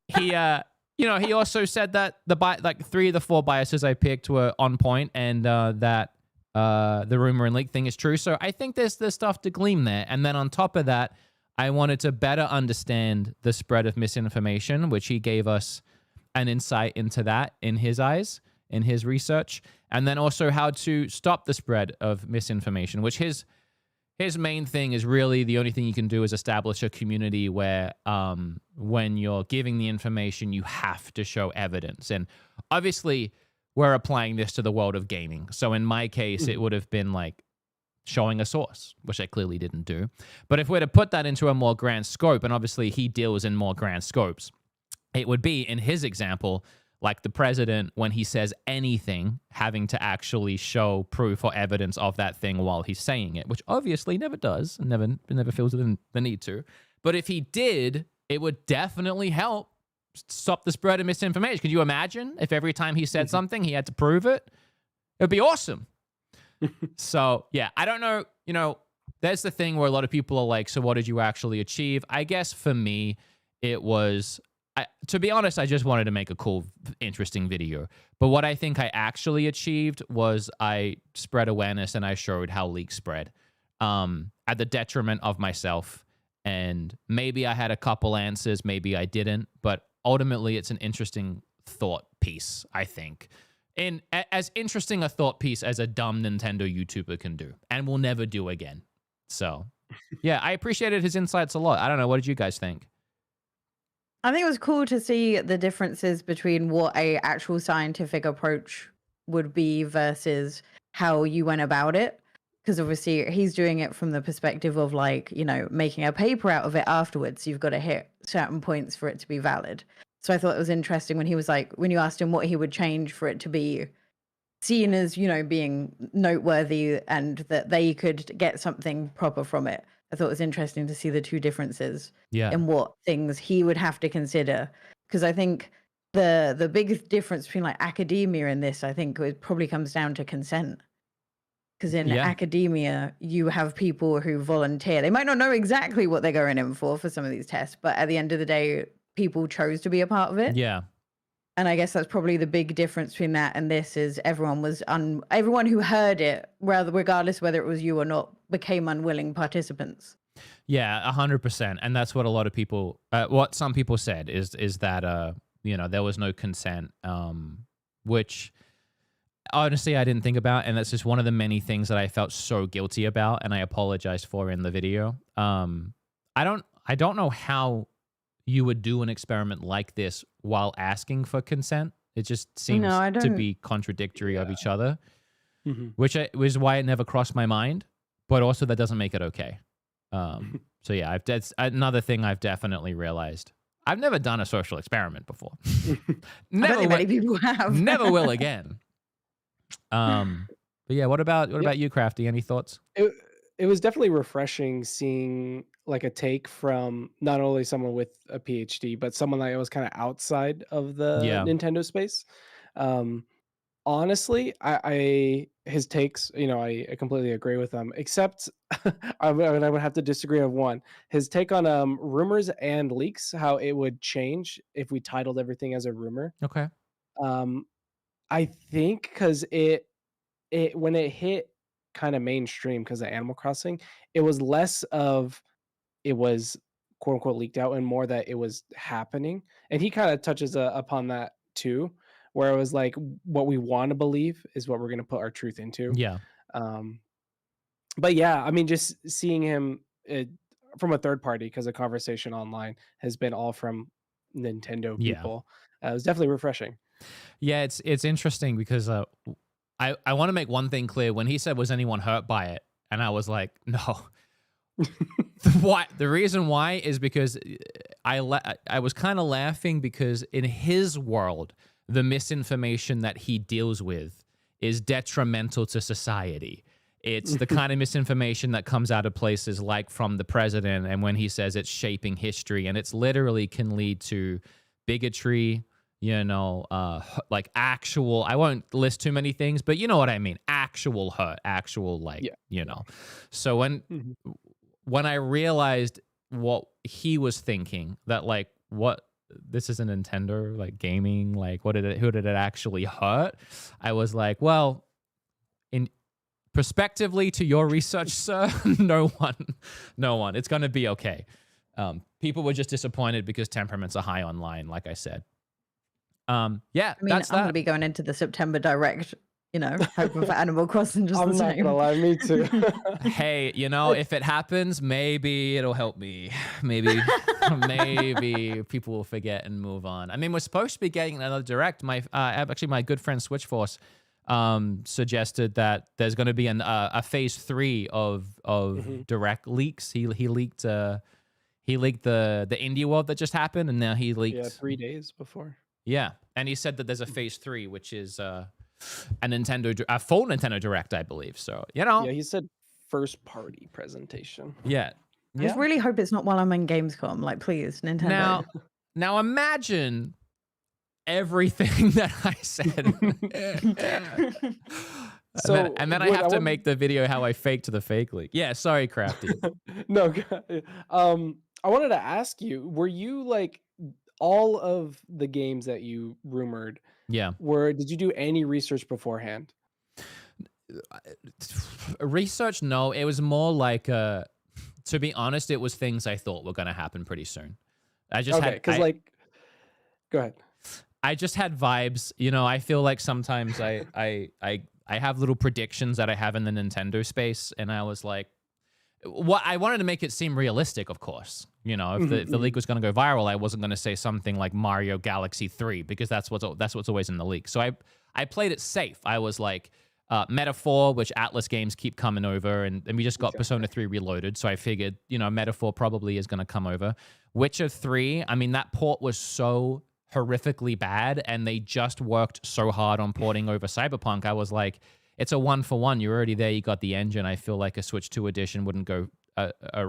he also said that the 3 of the 4 biases I picked were on point, and that the rumor and leak thing is true. So I think there's stuff to glean there. And then on top of that, I wanted to better understand the spread of misinformation, which he gave us an insight into that in his eyes, in his research, and then also how to stop the spread of misinformation, which his main thing is really the only thing you can do is establish a community where when you're giving the information, you have to show evidence. And obviously, we're applying this to the world of gaming. So in my case, it would have been like showing a source, which I clearly didn't do. But if we're to put that into a more grand scope, and obviously he deals in more grand scopes, it would be, in his example, like the president, when he says anything, having to actually show proof or evidence of that thing while he's saying it, which obviously never does, and never feels the need to. But if he did, it would definitely help stop the spread of misinformation. Could you imagine if every time he said something, he had to prove it? It would be awesome. So, yeah, I don't know. There's the thing where a lot of people are like, so what did you actually achieve? I guess for me, it was... to be honest, I just wanted to make a cool, interesting video. But what I think I actually achieved was I spread awareness and I showed how leaks spread. at the detriment of myself. And maybe I had a couple answers, maybe I didn't, but ultimately it's an interesting thought piece, I think. And as interesting a thought piece as a dumb Nintendo YouTuber can do and will never do again. So, yeah, I appreciated his insights a lot. I don't know. What did you guys think? I think it was cool to see the differences between what a actual scientific approach would be versus how you went about it. Because obviously he's doing it from the perspective of like, you know, making a paper out of it afterwards. You've got to hit certain points for it to be valid. So I thought it was interesting when he was like, when you asked him what he would change for it to be seen as, you know, being noteworthy and that they could get something proper from it. I thought it was interesting to see the two differences in what things he would have to consider. Because I think the big difference between like academia and this, I think it probably comes down to consent. Because in academia, you have people who volunteer. They might not know exactly what they're going in for some of these tests, but at the end of the day, people chose to be a part of it. Yeah. And I guess that's probably the big difference between that and this is everyone who heard it, regardless whether it was you or not, became unwilling participants. Yeah, 100%. And that's what a lot of people, what some people said is that, you know, there was no consent, which honestly I didn't think about. And that's just one of the many things that I felt so guilty about and I apologized for in the video. I don't know how you would do an experiment like this while asking for consent. It just seems to be contradictory of each other, which is why it never crossed my mind, but also that doesn't make it okay. So yeah, that's another thing I've definitely realized. I've never done a social experiment before. I don't think many people have. Never will again. But yeah, what about you, Crafty? Any thoughts? It was definitely refreshing seeing like a take from not only someone with a PhD, but someone that was kind of outside of the Nintendo space. Honestly, I his takes, you know, I completely agree with them, except I would have to disagree on one. His take on rumors and leaks, how it would change if we titled everything as a rumor. Okay. I think because it when it hit kind of mainstream because of Animal Crossing, it was less of it was quote unquote leaked out and more that it was happening. And he kind of touches upon that too, where it was like what we want to believe is what we're going to put our truth into. Yeah. But yeah, I mean, just seeing him from a third party, because the conversation online has been all from Nintendo people. It was definitely refreshing. Yeah, it's interesting because I want to make one thing clear. When he said, was anyone hurt by it? And I was like, no. The reason why is because I was kind of laughing because in his world, the misinformation that he deals with is detrimental to society. It's the kind of misinformation that comes out of places like from the president, and when he says it's shaping history, and it's literally can lead to bigotry, you know, like actual, I won't list too many things, but you know what I mean, actual hurt, actual like, you know. So when I realized what he was thinking, that like, what, this is a Nintendo, like gaming, like who did it actually hurt? I was like, well, in prospectively to your research, sir, no one. It's going to be okay. People were just disappointed because temperaments are high online, like I said. Yeah, I mean, that's I'm going to be going into the September Direct, you know, hoping for Animal Crossing just the same. I'm not gonna lie, me too. Hey, you know, if it happens, maybe it'll help me. Maybe people will forget and move on. I mean, we're supposed to be getting another Direct. Actually, my good friend Switchforce suggested that there's going to be a phase 3 of Direct leaks. He leaked the Indie World that just happened, and now he leaked 3 days before. Yeah, and he said that there's a phase 3, which is a full Nintendo Direct, I believe. So, you know. Yeah, he said first party presentation. Yeah. I just really hope it's not while I'm in Gamescom. Like, please, Nintendo. Now imagine everything that I said. And then I have to make the video how I faked the fake leak. Yeah, sorry, Crafty. No, I wanted to ask you, were you like all of the games that you rumored? Yeah. Did you do any research beforehand? research, no. It was more like, to be honest, it was things I thought were going to happen pretty soon. I just Okay, had, because like, go ahead. I just had vibes. You know, I feel like sometimes I have little predictions that I have in the Nintendo space, and I was like, what I wanted to make it seem realistic, of course. You know, if the leak was going to go viral, I wasn't going to say something like Mario Galaxy 3 because that's what's always in the leak. So I played it safe. I was like, Metaphor, which Atlas Games keep coming over, and we just got Persona 3 Reloaded, so I figured, you know, Metaphor probably is going to come over. Witcher 3, I mean, that port was so horrifically bad, and they just worked so hard on porting over Cyberpunk. I was like, it's a 1-for-1. You're already there. You got the engine. I feel like a Switch 2 edition wouldn't go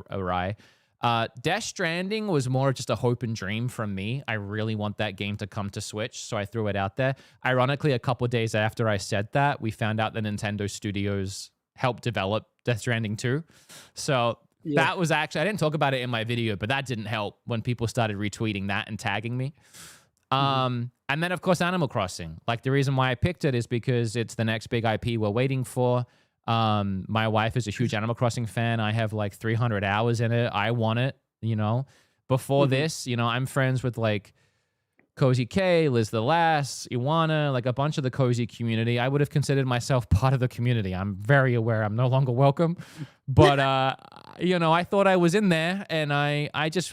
awry. Death Stranding was more just a hope and dream from me. I really want that game to come to Switch, so I threw it out there. Ironically, a couple of days after I said that, we found out that Nintendo Studios helped develop Death Stranding 2. So that was actually, I didn't talk about it in my video, but that didn't help when people started retweeting that and tagging me. And then, of course, Animal Crossing. Like, the reason why I picked it is because it's the next big IP we're waiting for. My wife is a huge Animal Crossing fan. I have like 300 hours in it. I want it, you know. Before this, you know, I'm friends with like Cozy K, Liz the Lass, Eeowna, like a bunch of the Cozy community. I would have considered myself part of the community. I'm very aware I'm no longer welcome. But, you know, I thought I was in there, and I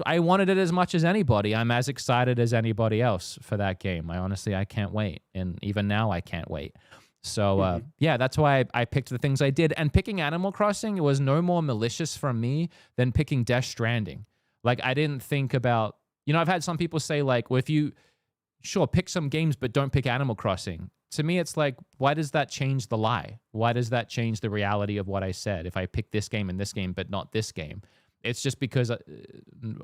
wanted it as much as anybody. I'm as excited as anybody else for that game. I can't wait. And even now I can't wait. So, yeah, that's why I picked the things I did. And picking Animal Crossing, it was no more malicious from me than picking Death Stranding. Like, I didn't think about, you know, I've had some people say, like, well, if you, sure, pick some games, but don't pick Animal Crossing. To me, it's like, why does that change the lie? Why does that change the reality of what I said? If I pick this game and this game, but not this game, it's just because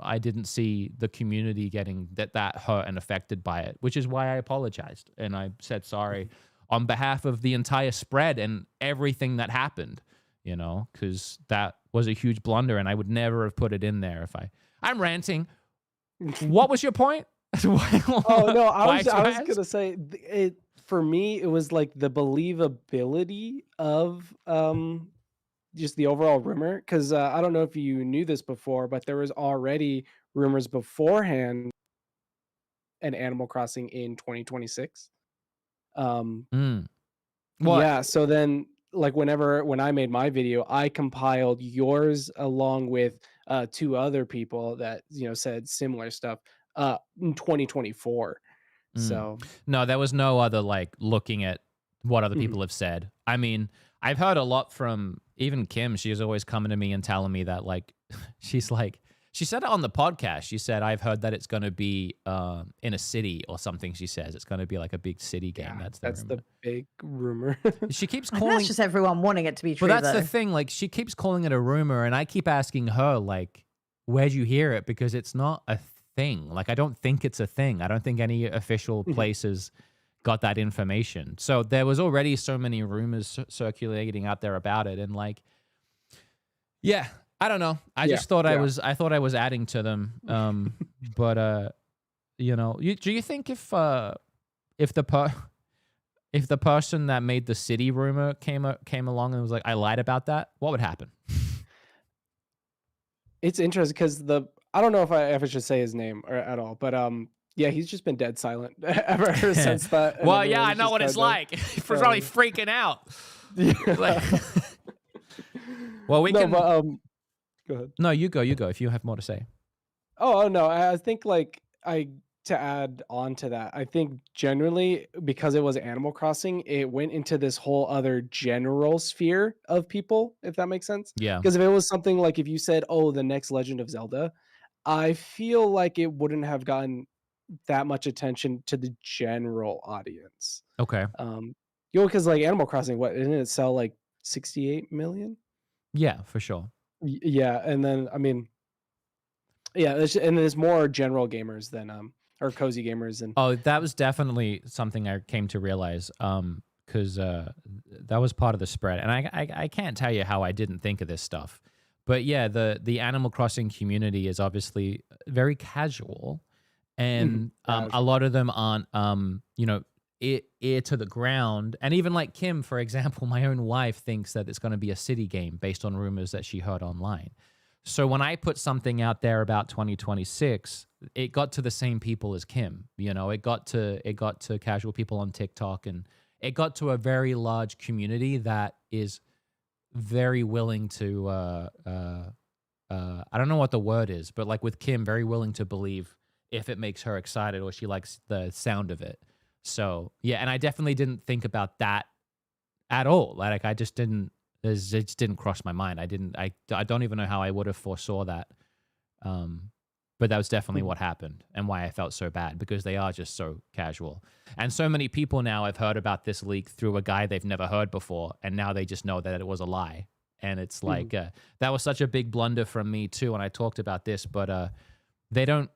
I didn't see the community getting that hurt and affected by it, which is why I apologized. And I said sorry on behalf of the entire spread and everything that happened, you know, because that was a huge blunder, and I would never have put it in there if I'm ranting. What was your point? Oh no, I was gonna say it. For me, it was like the believability of just the overall rumor, because I don't know if you knew this before, but there was already rumors beforehand an Animal Crossing in 2026. Yeah, so then like when I made my video, I compiled yours along with 2 other people that, you know, said similar stuff in 2024. So no, there was no other like looking at what other people have said. I mean, I've heard a lot from even Kim. She's always coming to me and telling me that, like, she's like, she said it on the podcast. She said, I've heard that it's going to be in a city or something. She says it's going to be like a big city game. yeah, That's the big rumor. She keeps I think calling. that's just everyone wanting it to be true. Well, that's though. the thing. Like, she keeps calling it a rumor, and I keep asking her, like, where'd you hear it? Because it's not a thing. Like, I don't think it's a thing. I don't think any official places got that information. So there was already so many rumors circulating out there about it, and like, yeah, I don't know. I just thought I was adding to them. But you know, do you think if the person that made the city rumor came along and was like, I lied about that, what would happen? It's interesting because I don't know if I should say his name at all, but yeah, he's just been dead silent ever since that. Well, yeah, I know what it's like. He's probably freaking out. Like, well, we can. But, go ahead. No, you go if you have more to say. Oh no, I think like to add on to that, I think generally because it was Animal Crossing, it went into this whole other general sphere of people, if that makes sense. Yeah. Because if it was something like if you said, "Oh, the next Legend of Zelda," I feel like it wouldn't have gotten that much attention to the general audience. Okay. You know, because like Animal Crossing, what didn't it sell like 68 million? Yeah, for sure. Yeah, and then I mean, yeah, and there's more general gamers than or cozy gamers, and oh, that was definitely something I came to realize because that was part of the spread, and I can't tell you how I didn't think of this stuff, but yeah, the Animal Crossing community is obviously very casual, and a lot of them aren't you know, ear to the ground. And even like Kim, for example, my own wife thinks that it's going to be a City game based on rumors that she heard online. So when I put something out there about 2026, it got to the same people as Kim. You know, it got to casual people on TikTok, and it got to a very large community that is very willing to I don't know what the word is, but like with Kim, very willing to believe if it makes her excited or she likes the sound of it. So yeah, and I definitely didn't think about that at all. Like I just didn't. It just didn't cross my mind. I don't even know how I would have foresaw that. But that was definitely what happened and why I felt so bad, because they are just so casual. And so many people now have heard about this leak through a guy they've never heard before, and now they just know that it was a lie. And it's like, that was such a big blunder from me too, and I talked about this, but they don't,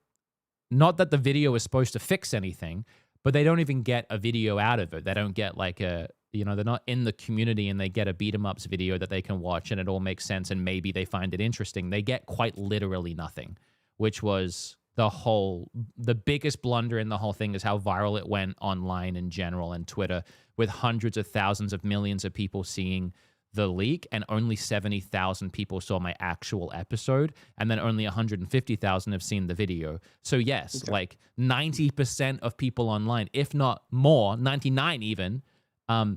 not that the video is supposed to fix anything, but they don't even get a video out of it. They don't get like a, you know, they're not in the community and they get a beat 'em ups video that they can watch and it all makes sense and maybe they find it interesting. They get quite literally nothing, which was the biggest blunder in the whole thing, is how viral it went online in general and Twitter, with hundreds of thousands of millions of people seeing the leak, and only 70,000 people saw my actual episode, and then only 150,000 have seen the video. So yes, like 90% of people online, if not more, 99 even,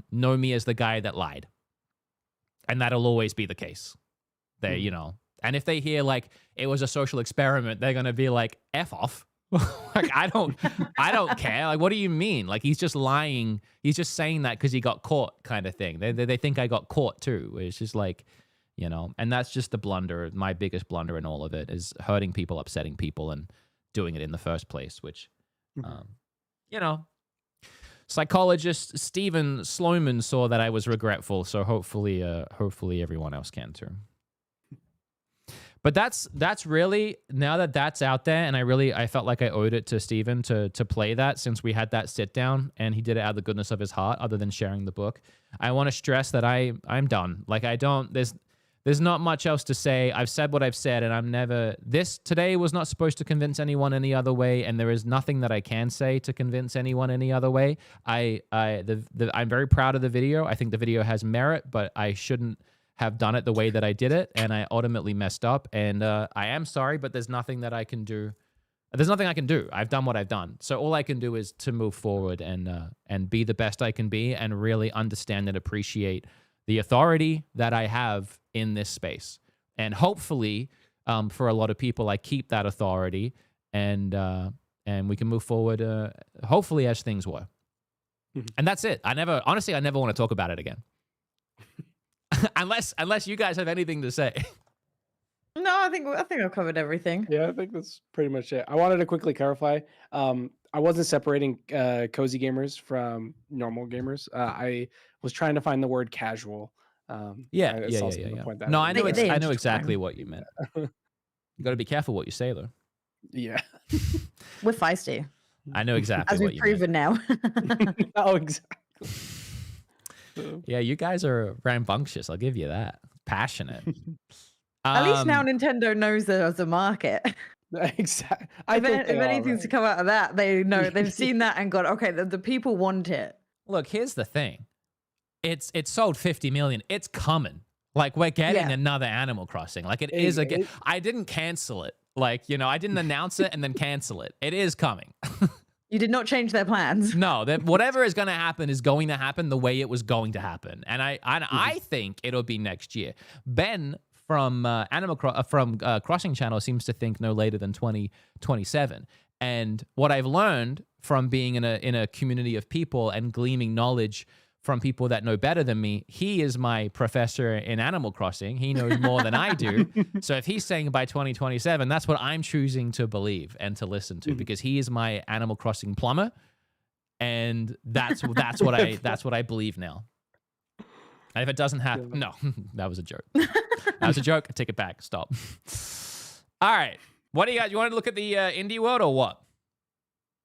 know me as the guy that lied. And that'll always be the case. They, you know, and if they hear like it was a social experiment, they're going to be like, F off. Like, I don't care. Like, what do you mean? Like, he's just lying. He's just saying that because he got caught, kind of thing. They think I got caught too. It's just like, you know, and that's just the blunder. My biggest blunder in all of it is hurting people, upsetting people, and doing it in the first place, which, you know, psychologist Stephen Sloman saw that I was regretful. So hopefully everyone else can too. But that's really, now that that's out there, and I felt like I owed it to Steven to play that, since we had that sit down and he did it out of the goodness of his heart, other than sharing the book. I want to stress that I'm done. Like, there's not much else to say. I've said what I've said, and today was not supposed to convince anyone any other way, and there is nothing that I can say to convince anyone any other way. I'm very proud of the video. I think the video has merit, but I shouldn't have done it the way that I did it, and I ultimately messed up, and I am sorry, but there's nothing that I can do. There's nothing I can do. I've done what I've done. So all I can do is to move forward and be the best I can be, and really understand and appreciate the authority that I have in this space. And hopefully, for a lot of people, I keep that authority, and we can move forward, hopefully, as things were. And that's it. Honestly, I never want to talk about it again. unless you guys have anything to say. No, I think I've covered everything. Yeah, I think that's pretty much it. I wanted to quickly clarify. I wasn't separating cozy gamers from normal gamers. I was trying to find the word casual. Yeah. No, I know exactly what you meant. You got to be careful what you say, though. Yeah. We're feisty. I know exactly as what we've you proven now. Oh, exactly. Yeah, you guys are rambunctious. I'll give you that. Passionate. At least now Nintendo knows there's a market. Exactly. If anything's to come out of that, they know they've seen that and gone, okay, the people want it. Look, here's the thing. It's sold 50 million. It's coming. Like, we're getting another Animal Crossing. Like, I didn't cancel it. Like, you know, I didn't announce it and then cancel it. It is coming. You did not change their plans. No, whatever is going to happen is going to happen the way it was going to happen, and I think it'll be next year. Ben from Crossing Channel seems to think no later than 2027. And what I've learned from being in a community of people and gleaming knowledge from people that know better than me, he is my professor in Animal Crossing. He knows more than I do. So if he's saying by 2027, that's what I'm choosing to believe and to listen to, because he is my Animal Crossing plumber, and that's what I believe now. And if it doesn't happen, no, that was a joke. That was a joke. I take it back. Stop. All right, what do you guys? You want to look at the indie world or what?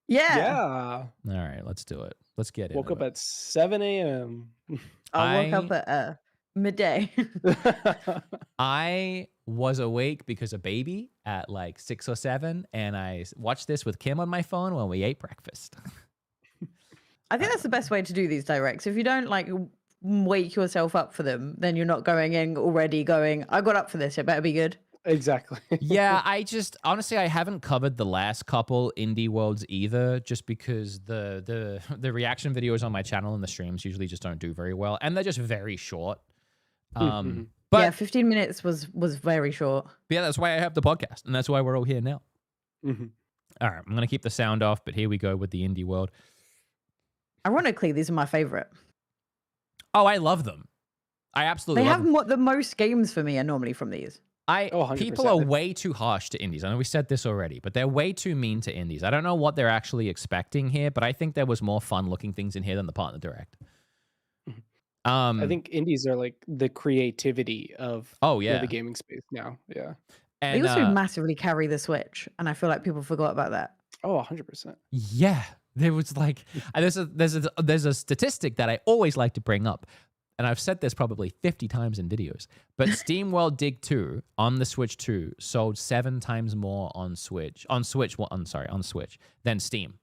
Yeah. All right, let's do it. Let's get it. Woke up at 7 a.m. I woke up at midday. I was awake because of baby at like 6 or 7, and I watched this with Kim on my phone while we ate breakfast. I think that's the best way to do these directs. If you don't like wake yourself up for them, then you're not going in already going, I got up for this, it better be good. Exactly. Yeah, I just honestly I haven't covered the last couple indie worlds either, just because the reaction videos on my channel and the streams usually just don't do very well, and they're just very short. Mhm. But yeah, 15 minutes was very short. yeah, that's why I have the podcast, and that's why we're all here now. Mhm. All right, I'm gonna keep the sound off, but here we go with the indie world. Ironically, these are my favorite. Oh, I love them. I absolutely They love have them. what the most games for me are normally from these. Oh, 100%. People are way too harsh to indies. I know we said this already, but they're way too mean to indies. I don't know what they're actually expecting here, but I think there was more fun-looking things in here than the partner direct. I think indies are like the creativity of yeah, the gaming space now. Yeah. and They also massively carry the Switch, and I feel like people forgot about that. Oh, 100%. yeah, there was like there's a statistic that I always like to bring up, and I've said this probably 50 times in videos, but Steam World Dig 2 on the Switch 2 sold 7 times more on Switch than Steam.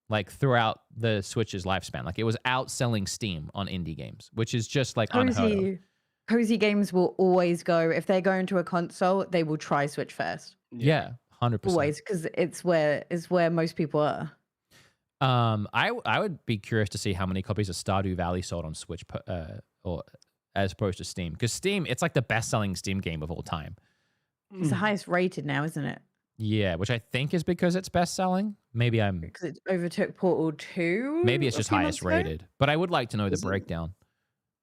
Like throughout the Switch's lifespan. Like it was outselling Steam on indie games, which is just like unheard of. Cozy games will always go, if they're going to a console, they will try Switch first. Yeah, 100%. Always, because it's where most people are. I would be curious to see how many copies of Stardew Valley sold on Switch or as opposed to Steam. Because Steam, it's like the best-selling Steam game of all time. It's the highest rated now, isn't it? Yeah, which I think is because it's best-selling. Maybe Because it overtook Portal 2. Maybe it's a just few highest months ago? rated. But I would like to know the Isn't- breakdown.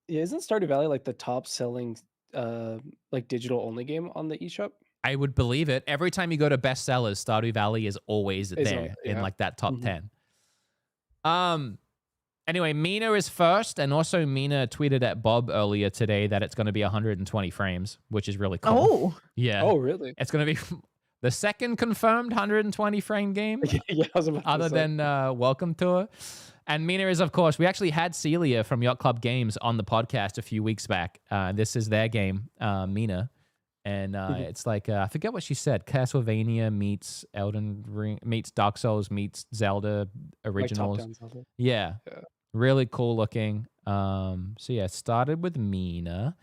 Yeah, isn't Stardew Valley like the top selling like digital only game on the eShop? I would believe it. Every time you go to bestsellers, Stardew Valley is always Is there on- in yeah. like that top Mhm. 10. Anyway, Mina is first, and also Mina tweeted at Bob earlier today that it's going to be 120 frames, which is really cool. Oh, Yeah. Oh, really? It's going to be the second confirmed 120 frame game Yeah, I was about to other say. than Welcome Tour. And Mina is, of course, we actually had Celia from Yacht Club Games on the podcast a few weeks back. This is their game, Mina. And it's like, I forget what she said. Castlevania meets Elden Ring, meets Dark Souls, meets Zelda like originals. top-down Zelda. Yeah. Yeah. Really cool looking. So yeah, it started with Mina.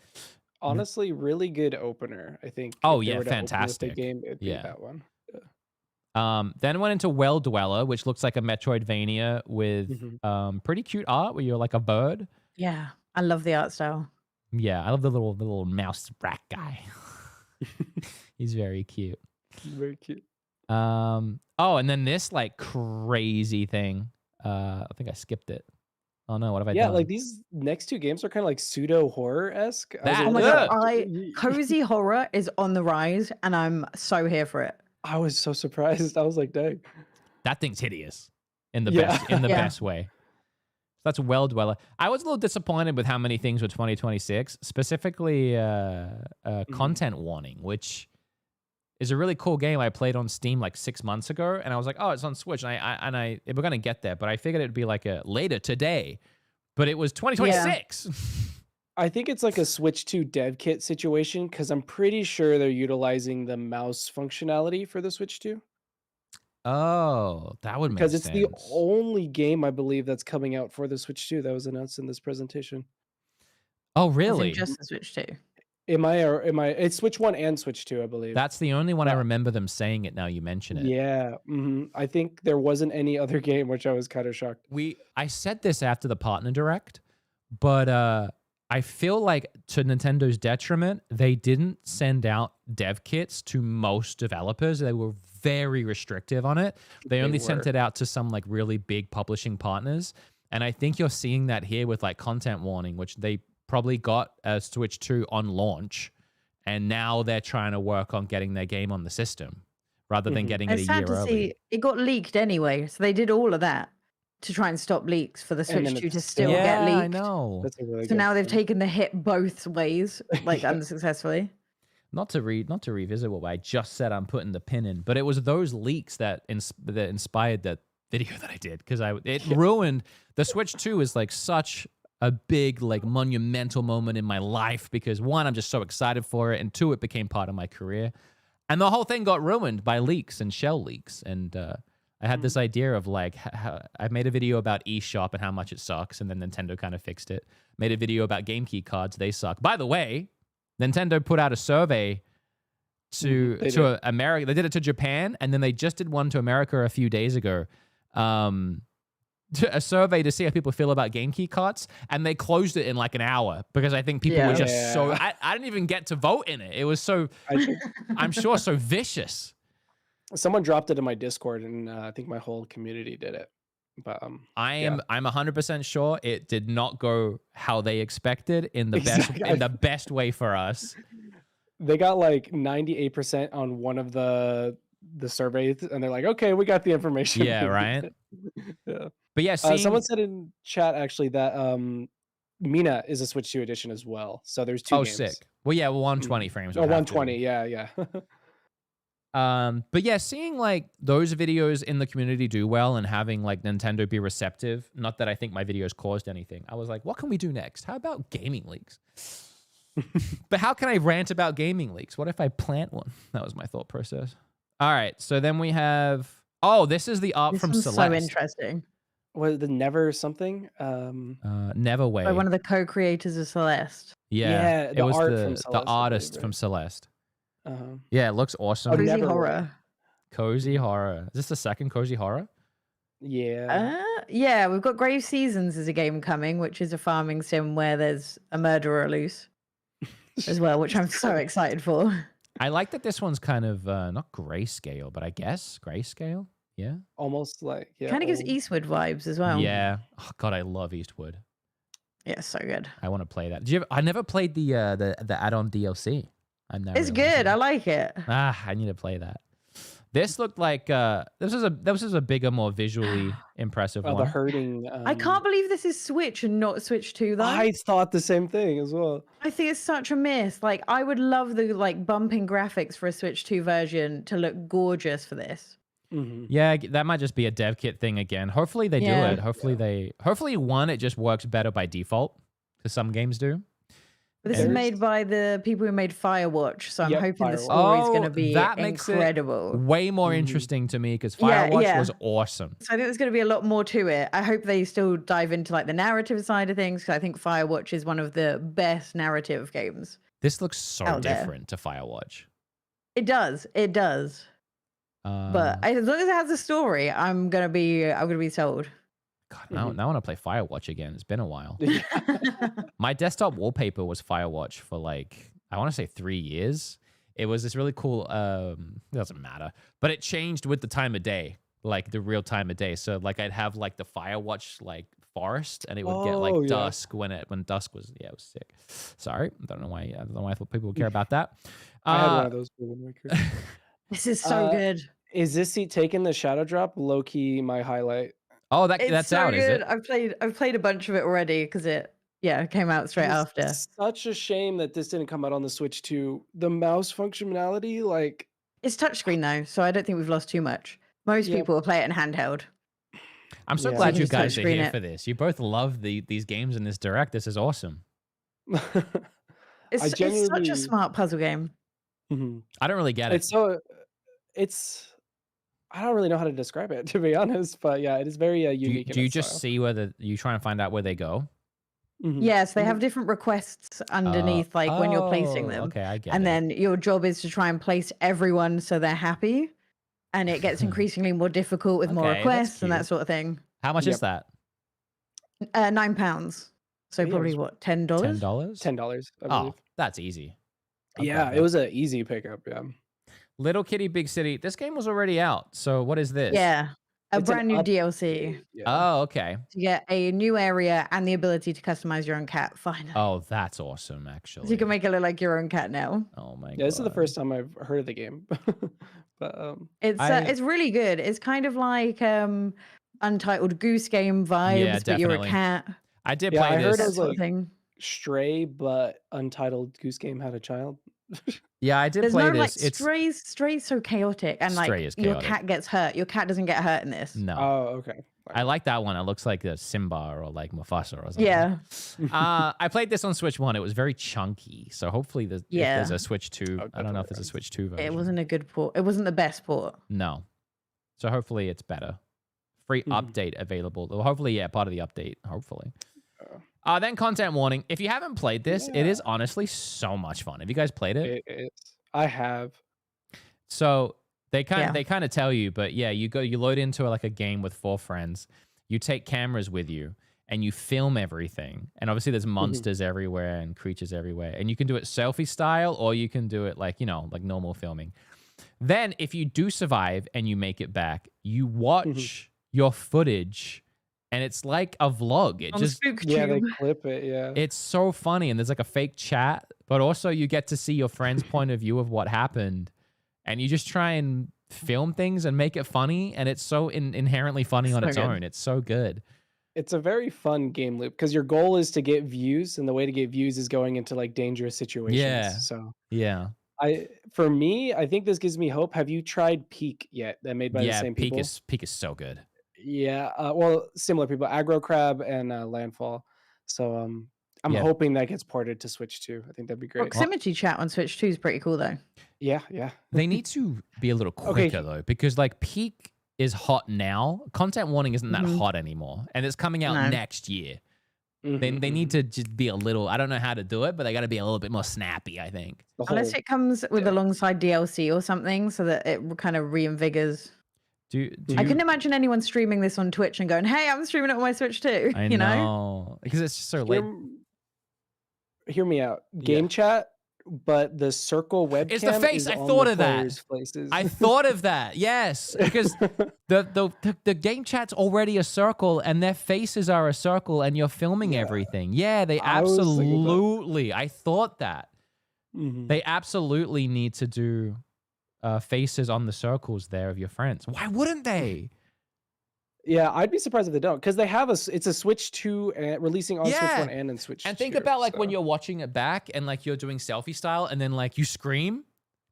Honestly, really good opener. I think. Oh, if they yeah, were to open with a fantastic. game, it'd be Yeah. that one. Then went into Well Dweller, which looks like a Metroidvania with Mhm. pretty cute art where you're like a bird. yeah. I love the art style. Yeah, I love the little mouse rat guy. He's very cute. Very cute. Oh, and then this like crazy thing. I think I skipped it. Oh no, what have I Yeah, done? like these next two games are kind of like pseudo horror esque. That- Oh my Ugh. god, cozy horror is on the rise, and I'm so here for it. I was so surprised. I was like, dang. That thing's hideous in the Yeah. best Yeah. best way. That's Well Dweller. I was a little disappointed with how many things were 2026, specifically Content Warning, which is a really cool game I played on Steam like 6 months ago, and I was like, oh, it's on Switch, and we're gonna get there, but I figured it'd be like a later today, but it was 2026. I think it's like a Switch 2 dev kit situation because I'm pretty sure they're utilizing the mouse functionality for the Switch 2. Oh, that would make Because sense. it's the only game I believe that's coming out for the Switch 2 that was announced in this presentation. Oh, As in really? just the Switch 2. Am I? It's Switch 1 and Switch 2, I believe. That's the only one I Yeah. remember them saying it now you mention it. Yeah. I think there wasn't any other game, which I was kind of shocked. I said this after the partner direct, but I feel like to Nintendo's detriment, they didn't send out dev kits to most developers. They were very restrictive on it. They only sent were. it out to some like really big publishing partners. And I think you're seeing that here with like Content Warning, which they probably got a Switch 2 on launch. And now they're trying to work on getting their game on the system rather than getting it It's a year sad to early. see it got leaked anyway, so they did all of that to try and stop leaks for the And then Switch 2 to it's still still- get leaked. I know. That's a really So good now they've point. taken the hit both ways, like unsuccessfully. Not to revisit what I just said. I'm putting the pin in, but it was those leaks that inspired that video that I did because it ruined the Switch 2 is like such a big like monumental moment in my life because one, I'm just so excited for it, and two, it became part of my career, and the whole thing got ruined by leaks and shell leaks, and I had this idea of like, I made a video about eShop and how much it sucks, and then Nintendo kind of fixed it. Made a video about game key cards, they suck. By the way, Nintendo put out a survey to America. They did it to Japan, and then they just did one to America a few days ago. A survey to see how people feel about game key cards, and they closed it in like an hour because I think people were just so. I didn't even get to vote in it. It was so. I'm sure so vicious. Someone dropped it in my Discord, and I think my whole community did it. But I'm 100% sure it did not go how they expected in the best way for us. They got like 98% on one of the surveys, and they're like, okay, we got the information. Yeah, right. Yeah. But yeah, someone said in chat actually that Mina is a Switch 2 edition as well. So there's two games. Sick. Well, yeah, 120 frames. Oh, 120. Yeah. But yeah, seeing like those videos in the community do well and having like Nintendo be receptive, not that I think my videos caused anything. I was like, what can we do next? How about gaming leaks? But how can I rant about gaming leaks? What if I plant one? That was my thought process. All right. So then we have, this is the art from Celeste. So interesting. Was the Never something? Never Way. By one of the co-creators of Celeste. Yeah, it was from the Celeste, artist from Celeste. Yeah, it looks awesome. Cozy horror. Cozy horror. Is this the second cozy horror? Yeah. Yeah, we've got Grave Seasons as a game coming, which is a farming sim where there's a murderer loose as well, which I'm so excited for. I like that this one's kind of not grayscale, but I guess grayscale. Yeah. Almost like kind of gives Eastwood vibes as well. Yeah. Oh God, I love Eastwood. Yeah, so good. I want to play that. I never played the add-on DLC. It's good. I like it. I need to play that. This looked like this was a bigger, more visually impressive one. The hurting. I can't believe this is Switch and not Switch 2 though. I thought the same thing as well. I think it's such a miss. Like I would love the like bumping graphics for a Switch 2 version to look gorgeous for this. Mm-hmm. Yeah, that might just be a dev kit thing again. Hopefully they do it. Hopefully one, it just works better by default, because some games do. This is made by the people who made Firewatch, so I'm hoping the story is going to be incredible. Way more interesting to me, because Firewatch was awesome. So I think there's going to be a lot more to it. I hope they still dive into like the narrative side of things, because I think Firewatch is one of the best narrative games. This looks so different to Firewatch. It does. But as long as it has a story, I'm gonna be sold. God, now I want to play Firewatch again. It's been a while. My desktop wallpaper was Firewatch for like, I want to say 3 years. It was this really cool, it doesn't matter, but it changed with the time of day, like the real time of day. So like I'd have like the Firewatch like forest, and it would get like dusk when dusk was, it was sick. Sorry, I don't know why I thought people would care about that. I had one of those. This is so good. Is this seat taking the shadow drop? Low key, my highlight. Oh, that's so out, good. is it? I've played a bunch of it already because it came out straight after. It's such a shame that this didn't come out on the Switch 2. The mouse functionality, like it's touchscreen though, so I don't think we've lost too much. Most people will play it in handheld. I'm so glad you guys are here for this. You both love these games in this direct. This is awesome. It's such a smart puzzle game. Mm-hmm. I don't really get it. I don't really know how to describe it, to be honest, but yeah, it is very unique. Do you just see whether you try and find out where they go? Mm-hmm. Yes, they have different requests underneath, like when you're placing them. Okay, I get it. And then your job is to try and place everyone so they're happy, and it gets increasingly more difficult with more requests and that sort of thing. How much is that? £9. So probably what, $10? $10? $10. Oh, that's easy. Yeah, it was an easy pickup. Yeah. Little Kitty Big City. This game was already out. So what is this? Yeah. A It's brand an new DLC. Yeah. Oh, okay. To get a new area and the ability to customize your own cat. Finally. Oh, that's awesome, actually. So you can make it look like your own cat now. Oh my god. Yeah, this is the first time I've heard of the game. But it's really good. It's kind of like Untitled Goose Game vibes, but you're a cat. I did play I heard this. it was like Stray, but Untitled Goose Game had a child. Yeah, I did There's play no, this. like, Stray's so chaotic, and Stray like is your chaotic. cat gets hurt. Your cat doesn't get hurt in this. No. Oh, okay. I like that one. It looks like a Simba or like Mufasa or something. Yeah. I played this on Switch 1. It was very chunky. So hopefully if there's a Switch 2. I don't know if there's a Switch 2 version. It wasn't a good port. It wasn't the best port. No. So hopefully it's better. Free update available. Well, hopefully, yeah, part of the update. Hopefully. Then content warning. If you haven't played this, it is honestly so much fun. Have you guys played it? It is. I have. So they kind of tell you, but yeah, you load into like a game with 4 friends. You take cameras with you and you film everything. And obviously there's monsters everywhere and creatures everywhere. And you can do it selfie style, or you can do it like, like normal filming. Then if you do survive and you make it back, you watch your footage and it's like a vlog. It just they clip it. Yeah, it's so funny. And there's like a fake chat, but also you get to see your friend's point of view of what happened. And you just try and film things and make it funny. And it's so inherently funny on its own. It's so good. It's a very fun game loop because your goal is to get views, and the way to get views is going into like dangerous situations. Yeah. So yeah. For me, I think this gives me hope. Have you tried Peak yet? That made by the same people. Peak is so good. Yeah. Well, similar people, Aggro Crab and Landfall. So I'm hoping that gets ported to Switch too. I think that'd be great. Proximity chat on Switch 2 is pretty cool though. Yeah. They need to be a little quicker though, because like Peak is hot now. Content warning isn't that hot anymore, and it's coming out next year. They need to just be a little, I don't know how to do it, but they got to be a little bit more snappy, I think. Unless it comes with alongside DLC or something, so that it kind of reinvigorates. I couldn't imagine anyone streaming this on Twitch and going, "Hey, I'm streaming it on my Switch too." I know, because it's just so late. Hear me out. Game chat, but the circle webcam is the face. I thought of that. I thought of that. Yes, because the game chat's already a circle, and their faces are a circle, and you're filming everything. Yeah, they absolutely. I thought that they absolutely need to do faces on the circles there of your friends. Why wouldn't they? Yeah, I'd be surprised if they don't, because they have it's a Switch 2 releasing on Switch 1 and in Switch 2. And think about like when you're watching it back and like you're doing selfie style and then like you scream.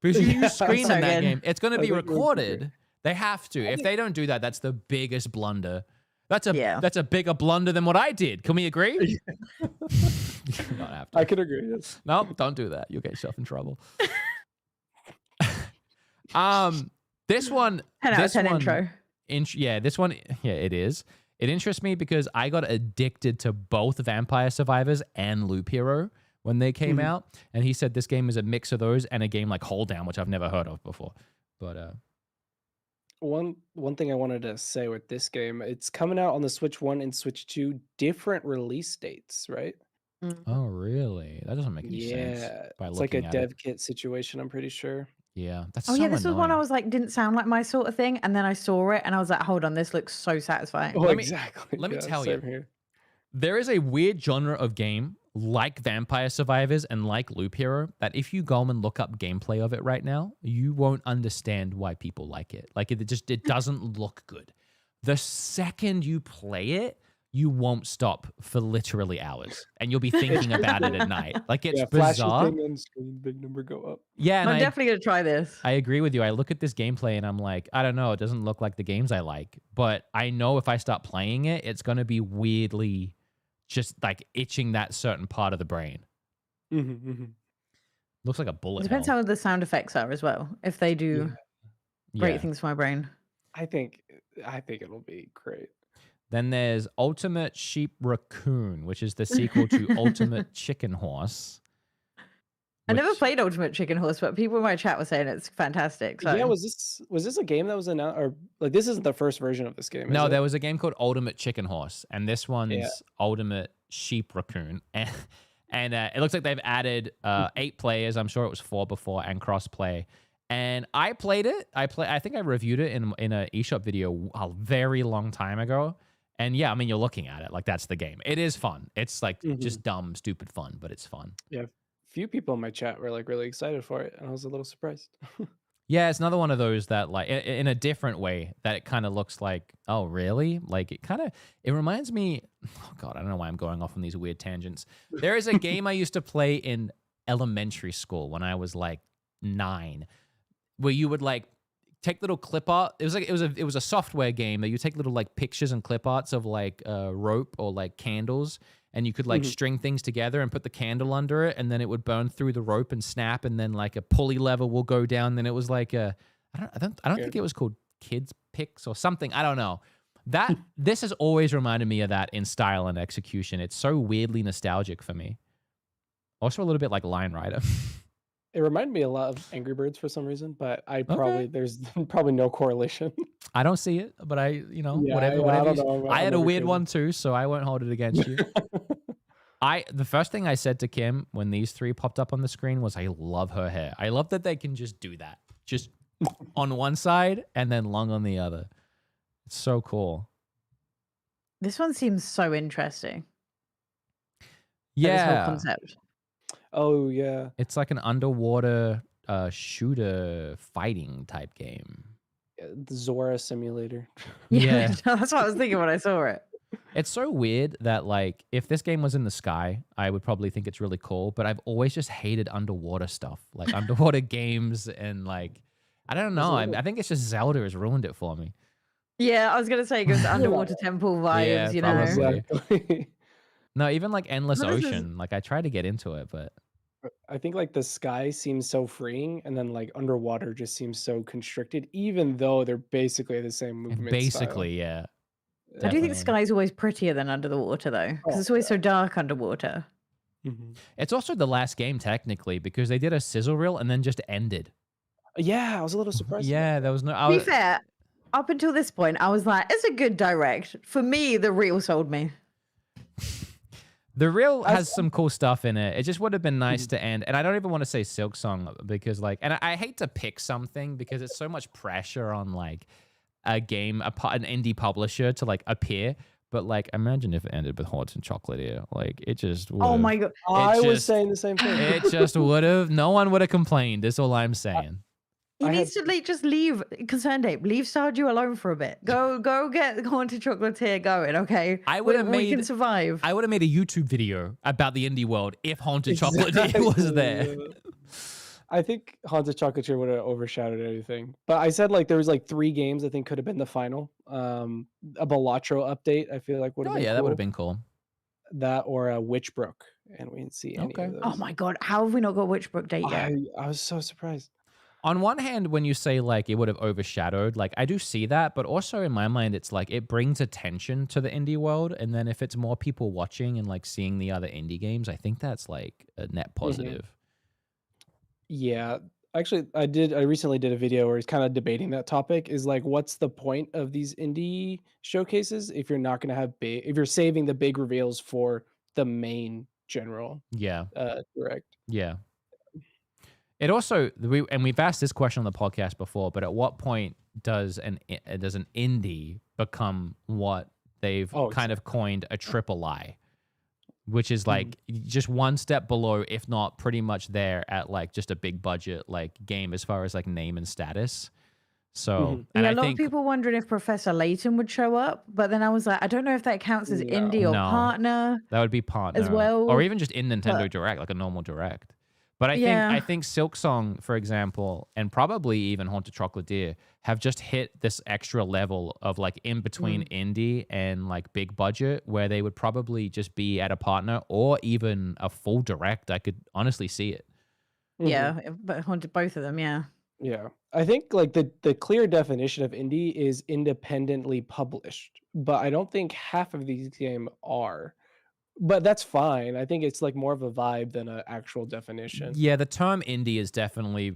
Because you scream in that game. It's going to be recorded. They have to. If they don't do that, that's the biggest blunder. That's a bigger blunder than what I did. Can we agree? Not have to. I could agree. Yes. No, don't do that. You'll get yourself in trouble. This one. 10 out of 10 intro. This one, it is. It interests me because I got addicted to both Vampire Survivors and Loop Hero when they came out. And he said this game is a mix of those and a game like Hold Down, which I've never heard of before. But one thing I wanted to say with this game, it's coming out on the Switch 1 and Switch 2, different release dates, right? Oh, really? That doesn't make any sense. Yeah, it's like a dev kit situation, I'm pretty sure. Yeah, that's this annoying. was one I was like, didn't sound like my sort of thing, and then I saw it, and I was like, hold on, this looks so satisfying. Oh, exactly. Let me tell you, there is a weird genre of game like Vampire Survivors and like Loop Hero that if you go and look up gameplay of it right now, you won't understand why people like it. Like it doesn't look good. The second you play it, you won't stop for literally hours, and you'll be thinking about it at night. Like it's bizarre. Thing on screen, big number go up. Yeah, and I'm definitely gonna try this. I agree with you. I look at this gameplay and I'm like, I don't know. It doesn't look like the games I like, but I know if I start playing it, it's gonna be weirdly just like itching that certain part of the brain. Looks like a bullet. It depends how the sound effects are as well. If they do great things for my brain, I think it'll be great. Then there's Ultimate Sheep Raccoon, which is the sequel to Ultimate Chicken Horse. I never played Ultimate Chicken Horse, but people in my chat were saying it's fantastic. So. Yeah, was this a game that was announced, or like this isn't the first version of this game? No, there was a game called Ultimate Chicken Horse, and this one's Ultimate Sheep Raccoon, and it looks like they've added 8 players. I'm sure it was 4 before, and cross-play. And I played it. I think I reviewed it in an eShop video a very long time ago. And yeah, I mean, you're looking at it like that's the game. It is fun. It's like just dumb, stupid fun, but it's fun. Yeah, few people in my chat were like really excited for it, and I was a little surprised. Yeah, it's another one of those that like in a different way that it kind of looks like, oh, really? Like it reminds me, oh God, I don't know why I'm going off on these weird tangents. There is a game I used to play in elementary school when I was like 9, where you would like take little clip art. It was a software game that you take little like pictures and clip arts of like rope or like candles, and you could like string things together and put the candle under it, and then it would burn through the rope and snap, and then like a pulley lever will go down. Then it was like I don't think it was called kids pics or something. I don't know. This has always reminded me of that in style and execution. It's so weirdly nostalgic for me. Also a little bit like Line Rider. It reminded me a lot of Angry Birds for some reason, but Okay. there's probably no correlation. I don't see it, but Yeah, whatever. I don't You, know. I I'm had a never weird crazy. one too, so I won't hold it against you. The first thing I said to Kim when these three popped up on the screen was, I love her hair. I love that they can just do that. Just on one side and then long on the other. It's so cool. This one seems so interesting. This whole Yeah. concept. Oh yeah. It's like an underwater shooter fighting type game. The Zora simulator. Yeah. That's what I was thinking when I saw it. It's so weird that, like, if this game was in the sky, I would probably think it's really cool, but I've always just hated underwater stuff, like underwater games, and like, I don't know. I think it's just Zelda has ruined it for me. Yeah, I was gonna say it goes underwater temple vibes, Yeah, you know. probably. Exactly. No, even like Endless What is this? Ocean. Like, I tried to get into it, but I think like the sky seems so freeing, and then like underwater just seems so constricted, even though they're basically the same movement basically, yeah. I do think Definitely. the sky's always prettier than under the water though, because it's always so dark underwater. style. It's also the last game technically because they did a sizzle reel and then just ended. Yeah, I was a little surprised. Yeah, there was no. To be fair, up until this point, I was like, it's a good direct. For me, the reel sold me. The reel has some cool stuff in it. It just would have been nice to end. And I don't even want to say Silk Song because, like, and I hate to pick something because it's so much pressure on like a game, an indie publisher to like appear. But like, imagine if it ended with Haunted Chocolatier. Like, it just would. Oh my god! I was saying the same thing. It just would have. No one would have complained. That's all I'm saying. He needs to just leave Concerned Ape. Leave Stardew alone for a bit. Go get the Haunted Chocolatier going, okay? We can survive. I would have made a YouTube video about the indie world if Haunted Chocolatier was there. I think Haunted Chocolatier would have overshadowed everything. But I said like there was like 3 games I think could have been the final. A Balatro update I feel like would have been that would have been cool. That or a Witchbrook, and we didn't see any of those. Oh my god, how have we not got Witchbrook date yet? I was so surprised. On one hand, when you say like it would have overshadowed, like I do see that, but also in my mind, it's like it brings attention to the indie world. And then if it's more people watching and like seeing the other indie games, I think that's like a net positive. Yeah. Actually, I recently did a video where he's kind of debating that topic is like, what's the point of these indie showcases if you're not going to have if you're saving the big reveals for the main general direct? Yeah. It also, we've asked this question on the podcast before, but at what point does an indie become what they've kind of coined a triple I, which is like just one step below, if not pretty much there at like just a big budget like game as far as like name and status. So, and a I lot think of people wondering if Professor Layton would show up, but then I was like, I don't know if that counts as indie or partner. That would be partner as well, or even just in Nintendo Direct, like a normal Direct. But I think Silk Song, for example, and probably even Haunted Chocolatier have just hit this extra level of like in between indie and like big budget where they would probably just be at a partner or even a full direct. I could honestly see it. Yeah, but Haunted both of them, yeah. Yeah. I think like the clear definition of indie is independently published, but I don't think half of these games are. But that's fine. I think it's like more of a vibe than an actual definition. Yeah, the term indie has definitely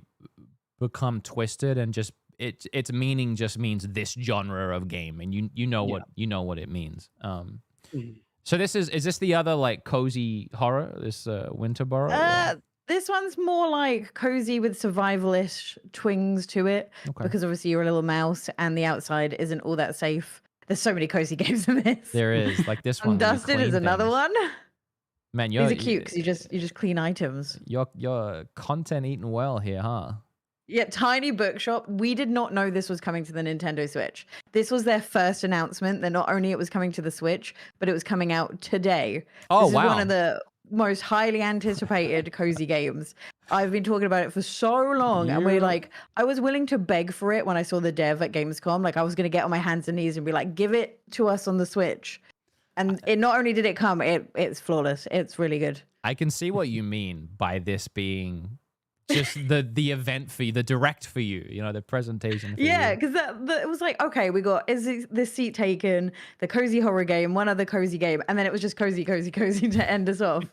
become twisted, and just its meaning just means this genre of game, and you know what it means. So is this the other like cozy horror? This Winterborough? This one's more like cozy with survivalish twings to it, because obviously you're a little mouse, and the outside isn't all that safe. There's so many cozy games in this. There is, like this one. Dustin is another one. Man, these are cute because you just clean items. Your content eating well here, huh? Yeah, Tiny Bookshop. We did not know this was coming to the Nintendo Switch. This was their first announcement that not only it was coming to the Switch, but it was coming out today. Oh, this is one of the most highly anticipated cozy games. I've been talking about it for so long, and I was willing to beg for it when I saw the dev at Gamescom. Like I was going to get on my hands and knees and be like, give it to us on the Switch. And it not only did it come, it's flawless. It's really good. I can see what you mean by this being just the event for you, the direct for you, the presentation for Yeah, you. because it was like, okay, we got this seat taken, the cozy horror game, one other cozy game, and then it was just cozy to end us off.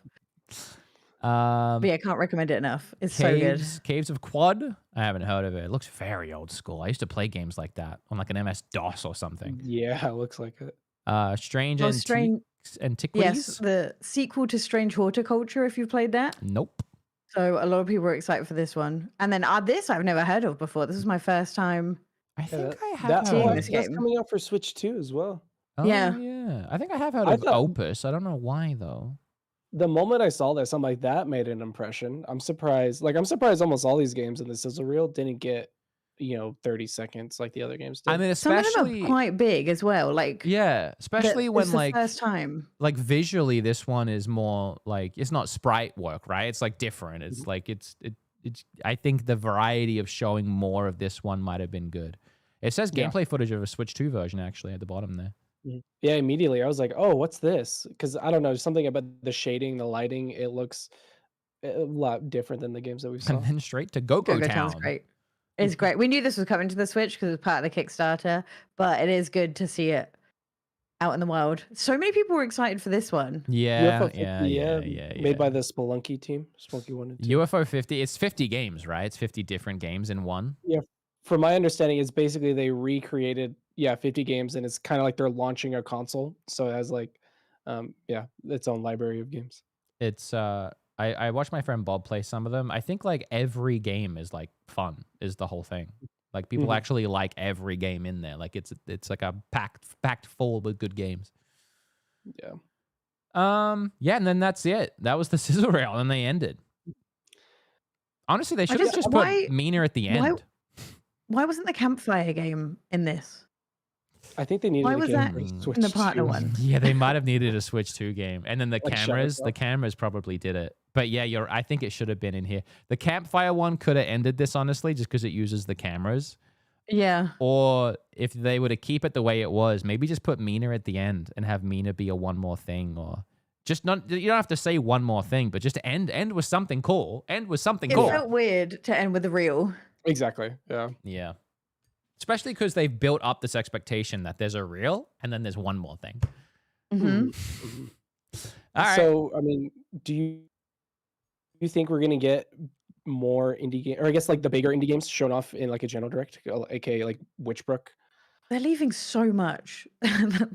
But yeah, I can't recommend it enough. It's so good. Caves of Quad. I haven't heard of it. It looks very old school. I used to play games like that on like an MS-DOS or something. Yeah, it looks like it. Strange Oh, Antiquities. Yes, the sequel to Strange Horticulture, if you've played that. Nope. So a lot of people were excited for this one. And then this I've never heard of before. This is my first time. I think I have That's heard of this it. that's game. coming out for Switch 2 as well. Oh, Yeah. yeah. I think I have heard I of thought- Opus. I don't know why though. The moment I saw this, I'm like, that made an impression. I'm surprised. Like, I'm surprised almost all these games in the sizzle reel didn't get, 30 seconds like the other games did. I mean, Some of especially them are quite big as well. Like yeah, especially when it's the like first time. like visually this one is more like it's not sprite work, right? It's like different. It's like it's I think the variety of showing more of this one might have been good. It says Yeah. gameplay footage of a Switch 2 version actually at the bottom there. Yeah, immediately I was like, oh, what's this? Because I don't know, something about the shading, the lighting, it looks a lot different than the games that we saw. And then straight to Go-Go Go-Go Town. Town's great. It's great. We knew this was coming to the Switch because it was part of the Kickstarter, but it is good to see it out in the wild. So many people were excited for this one. Yeah, UFO 50, yeah. made by the Spelunky team. Spelunky 1 and 2. UFO 50. It's 50 games, right? It's 50 different games in one. From my understanding, it's basically they recreated 50 games, and it's kind of like they're launching a console, so it has like its own library of games. It's I watched my friend Bob play some of them. I think like every game is like fun is the whole thing. Like people actually like every game in there. Like it's like a packed full with good games. Yeah. Yeah, and then that's it. That was the sizzle reel, and they ended. Honestly, they should have just put Meaner at the end. Why wasn't the campfire game in this? I think they needed Why a was game that for in Switch the partner 2. one? Yeah, they might have needed a Switch 2 game. And then the Like cameras probably did it. But yeah, I think it should have been in here. The campfire one could have ended this, honestly, just because it uses the cameras. Yeah. Or if they were to keep it the way it was, maybe just put Meaner at the end and have Meaner be a one more thing, or just not. You don't have to say one more thing, but just end with something cool. End with something cool. It felt weird to end with a reel. Exactly. Yeah. Yeah. Especially because they've built up this expectation that there's a reel and then there's one more thing. Mm-hmm. All right. So, I mean, do you think we're gonna get more indie game, or I guess like the bigger indie games shown off in like a general direct, aka like Witchbrook? They're leaving so much.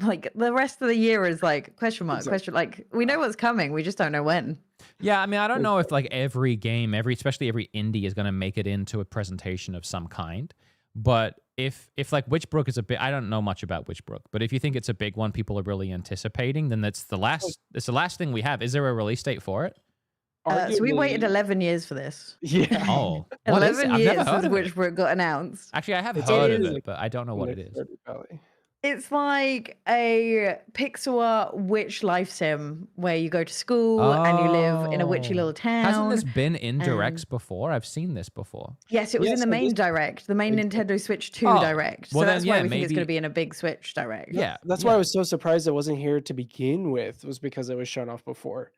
Like the rest of the year is like question mark, question. Like we know what's coming, we just don't know when. Yeah, I mean, I don't know if like every game, especially every indie is going to make it into a presentation of some kind. But if like Witchbrook is a bit, I don't know much about Witchbrook, but if you think it's a big one, people are really anticipating, then it's the last thing we have. Is there a release date for it? So we waited 11 years for this. Yeah. Oh, what is it? 11 I've years never heard since of it. Witchbrook got announced. Actually, I have It heard of is it, but I don't know what it is. It's like a pixel art witch life sim where you go to school and you live in a witchy little town. Hasn't this been in directs before? I've seen this before. Yes, it was in the main direct, the main Nintendo Switch 2 direct. Well, so then, that's why yeah, we think it's maybe- going to be in a big Switch direct. Yeah. That's why I was so surprised it wasn't here to begin with, was because it was shown off before.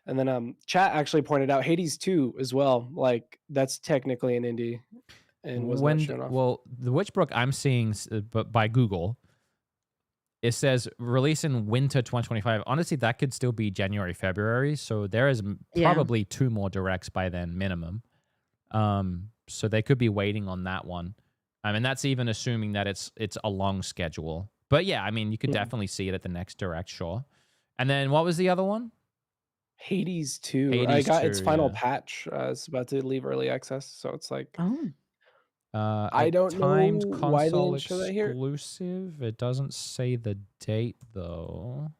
And then chat actually pointed out Hades 2 as well. Like that's technically an indie and was not shown off. Well, the Witchbrook I'm seeing but by Google, it says release in winter 2025. Honestly, that could still be January, February. So there is probably 2 more directs by then minimum. So they could be waiting on that one. I mean, that's even assuming that it's a long schedule. But yeah, I mean, you could definitely see it at the next direct, sure. And then what was the other one? Hades 2. Hades I got 2, its final yeah. patch. It's about to leave early access, so it's like Oh. I don't timed know why they console didn't show that here. exclusive. It doesn't say the date though.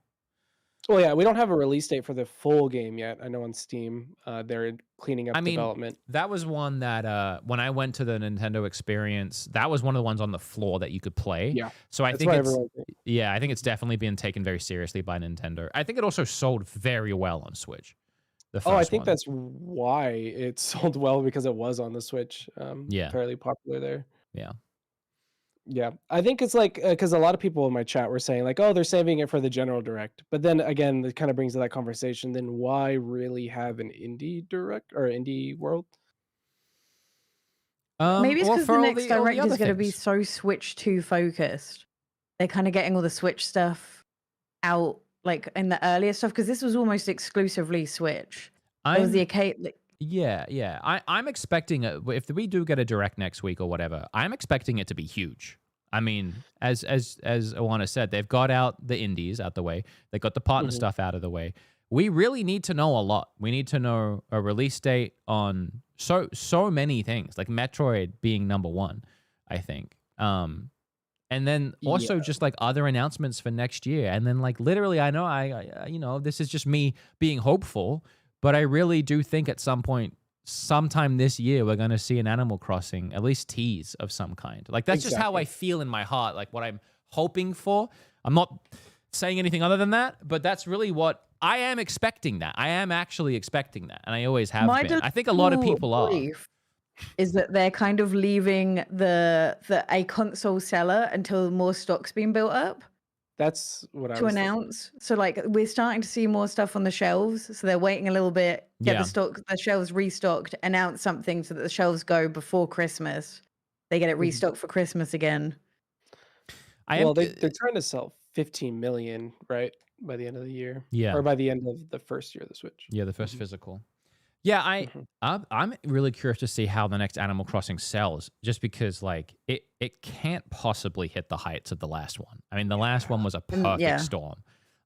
Well, yeah, we don't have a release date for the full game yet. I know on Steam, they're cleaning up development. That was one that when I went to the Nintendo Experience, that was one of the ones on the floor that you could play. Yeah, So I that's think why it's everyone. I think it's definitely been taken very seriously by Nintendo. I think it also sold very well on Switch. The first Oh, I think one. that's why it sold well, because it was on the Switch. Yeah. Fairly popular there. Yeah. Yeah, I think it's like because a lot of people in my chat were saying like, oh, they're saving it for the general direct. But then again, it kind of brings to that conversation. Then why really have an indie direct or indie world? Maybe it's Well, because for the all next the direct other is going to be things. so Switch 2 focused. They're kind of getting all the Switch stuff out like in the earlier stuff because this was almost exclusively Switch. There was the I'm occasion. Yeah. I'm expecting if we do get a direct next week or whatever, I'm expecting it to be huge. I mean, as Eeowna said, they've got out the indies out the way. They got the partner stuff out of the way. We really need to know a lot. We need to know a release date on so many things, like Metroid being number one, I think. And then also Yeah, just like other announcements for next year. And then like literally, I know this is just me being hopeful, but I really do think at some point, sometime this year, we're going to see an Animal Crossing, at least tease of some kind. Like that's just how I feel in my heart, like what I'm hoping for. I'm not saying anything other than that, but that's really what I am expecting. That I am actually expecting that, and I always have My been. I think a lot of delightful people are. belief is that they're kind of leaving a console seller until more stock's been built up that's what I to was thinking. announce. So like we're starting to see more stuff on the shelves. So they're waiting a little bit, get Yeah. the shelves restocked, announce something so that the shelves go before Christmas. They get it restocked for Christmas again. Well, they're trying to sell 15 million, right, by the end of the year. Yeah. Or by the end of the first year of the Switch. Yeah, the first physical. Yeah, I'm really curious to see how the next Animal Crossing sells, just because like it can't possibly hit the heights of the last one. I mean, the last one was a perfect storm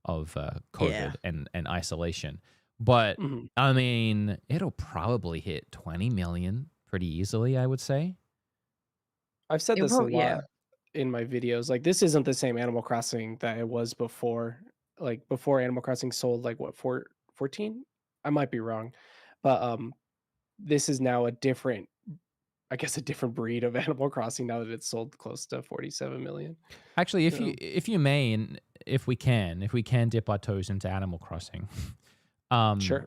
of COVID and isolation. But I mean, it'll probably hit 20 million pretty easily, I would say. I've said this a lot in my videos. Like, this isn't the same Animal Crossing that it was before. Like, before Animal Crossing sold, like, what, 14? I might be wrong. But this is now a different breed of Animal Crossing now that it's sold close to 47 million. Actually, if you may, and if we can dip our toes into Animal Crossing. Sure.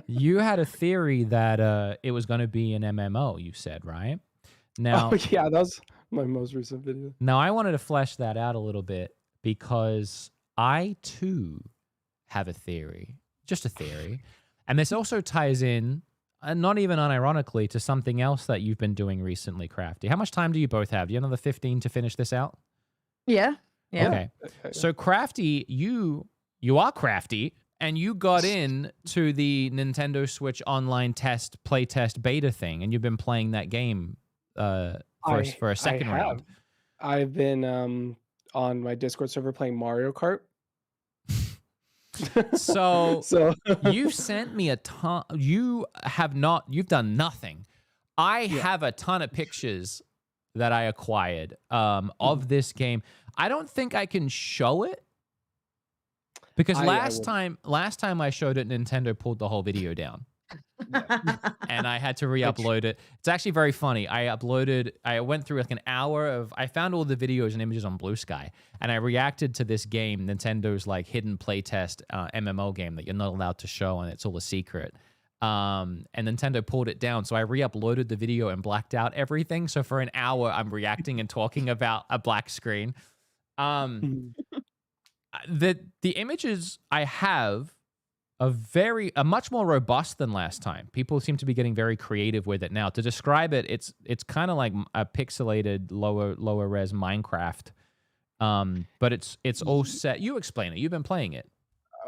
You had a theory that it was going to be an MMO, you said, right? Now, yeah, that was my most recent video. Now, I wanted to flesh that out a little bit because I too have a theory, just a theory. And this also ties in, not even unironically, to something else that you've been doing recently, Crafty. How much time do you both have? Do you have another 15 to finish this out? Yeah. Okay. So Crafty, you are crafty, and you got in to the Nintendo Switch online play test beta thing, and you've been playing that game for a second round. I've been on my Discord server playing Mario Kart. So you've sent me a ton. You've done nothing. I have a ton of pictures that I acquired of this game. I don't think I can show it because last time I showed it, Nintendo pulled the whole video down. And I had to re-upload it. It's actually very funny. I went through like an hour I found all the videos and images on Blue Sky, and I reacted to this game, Nintendo's like hidden playtest MMO game that you're not allowed to show, and it's all a secret. And Nintendo pulled it down, so I re-uploaded the video and blacked out everything. So for an hour, I'm reacting and talking about a black screen. The images I have are much more robust than last time. People seem to be getting very creative with it now. To describe it, it's kind of like a pixelated lower res Minecraft, but it's all set. You explain it. You've been playing it.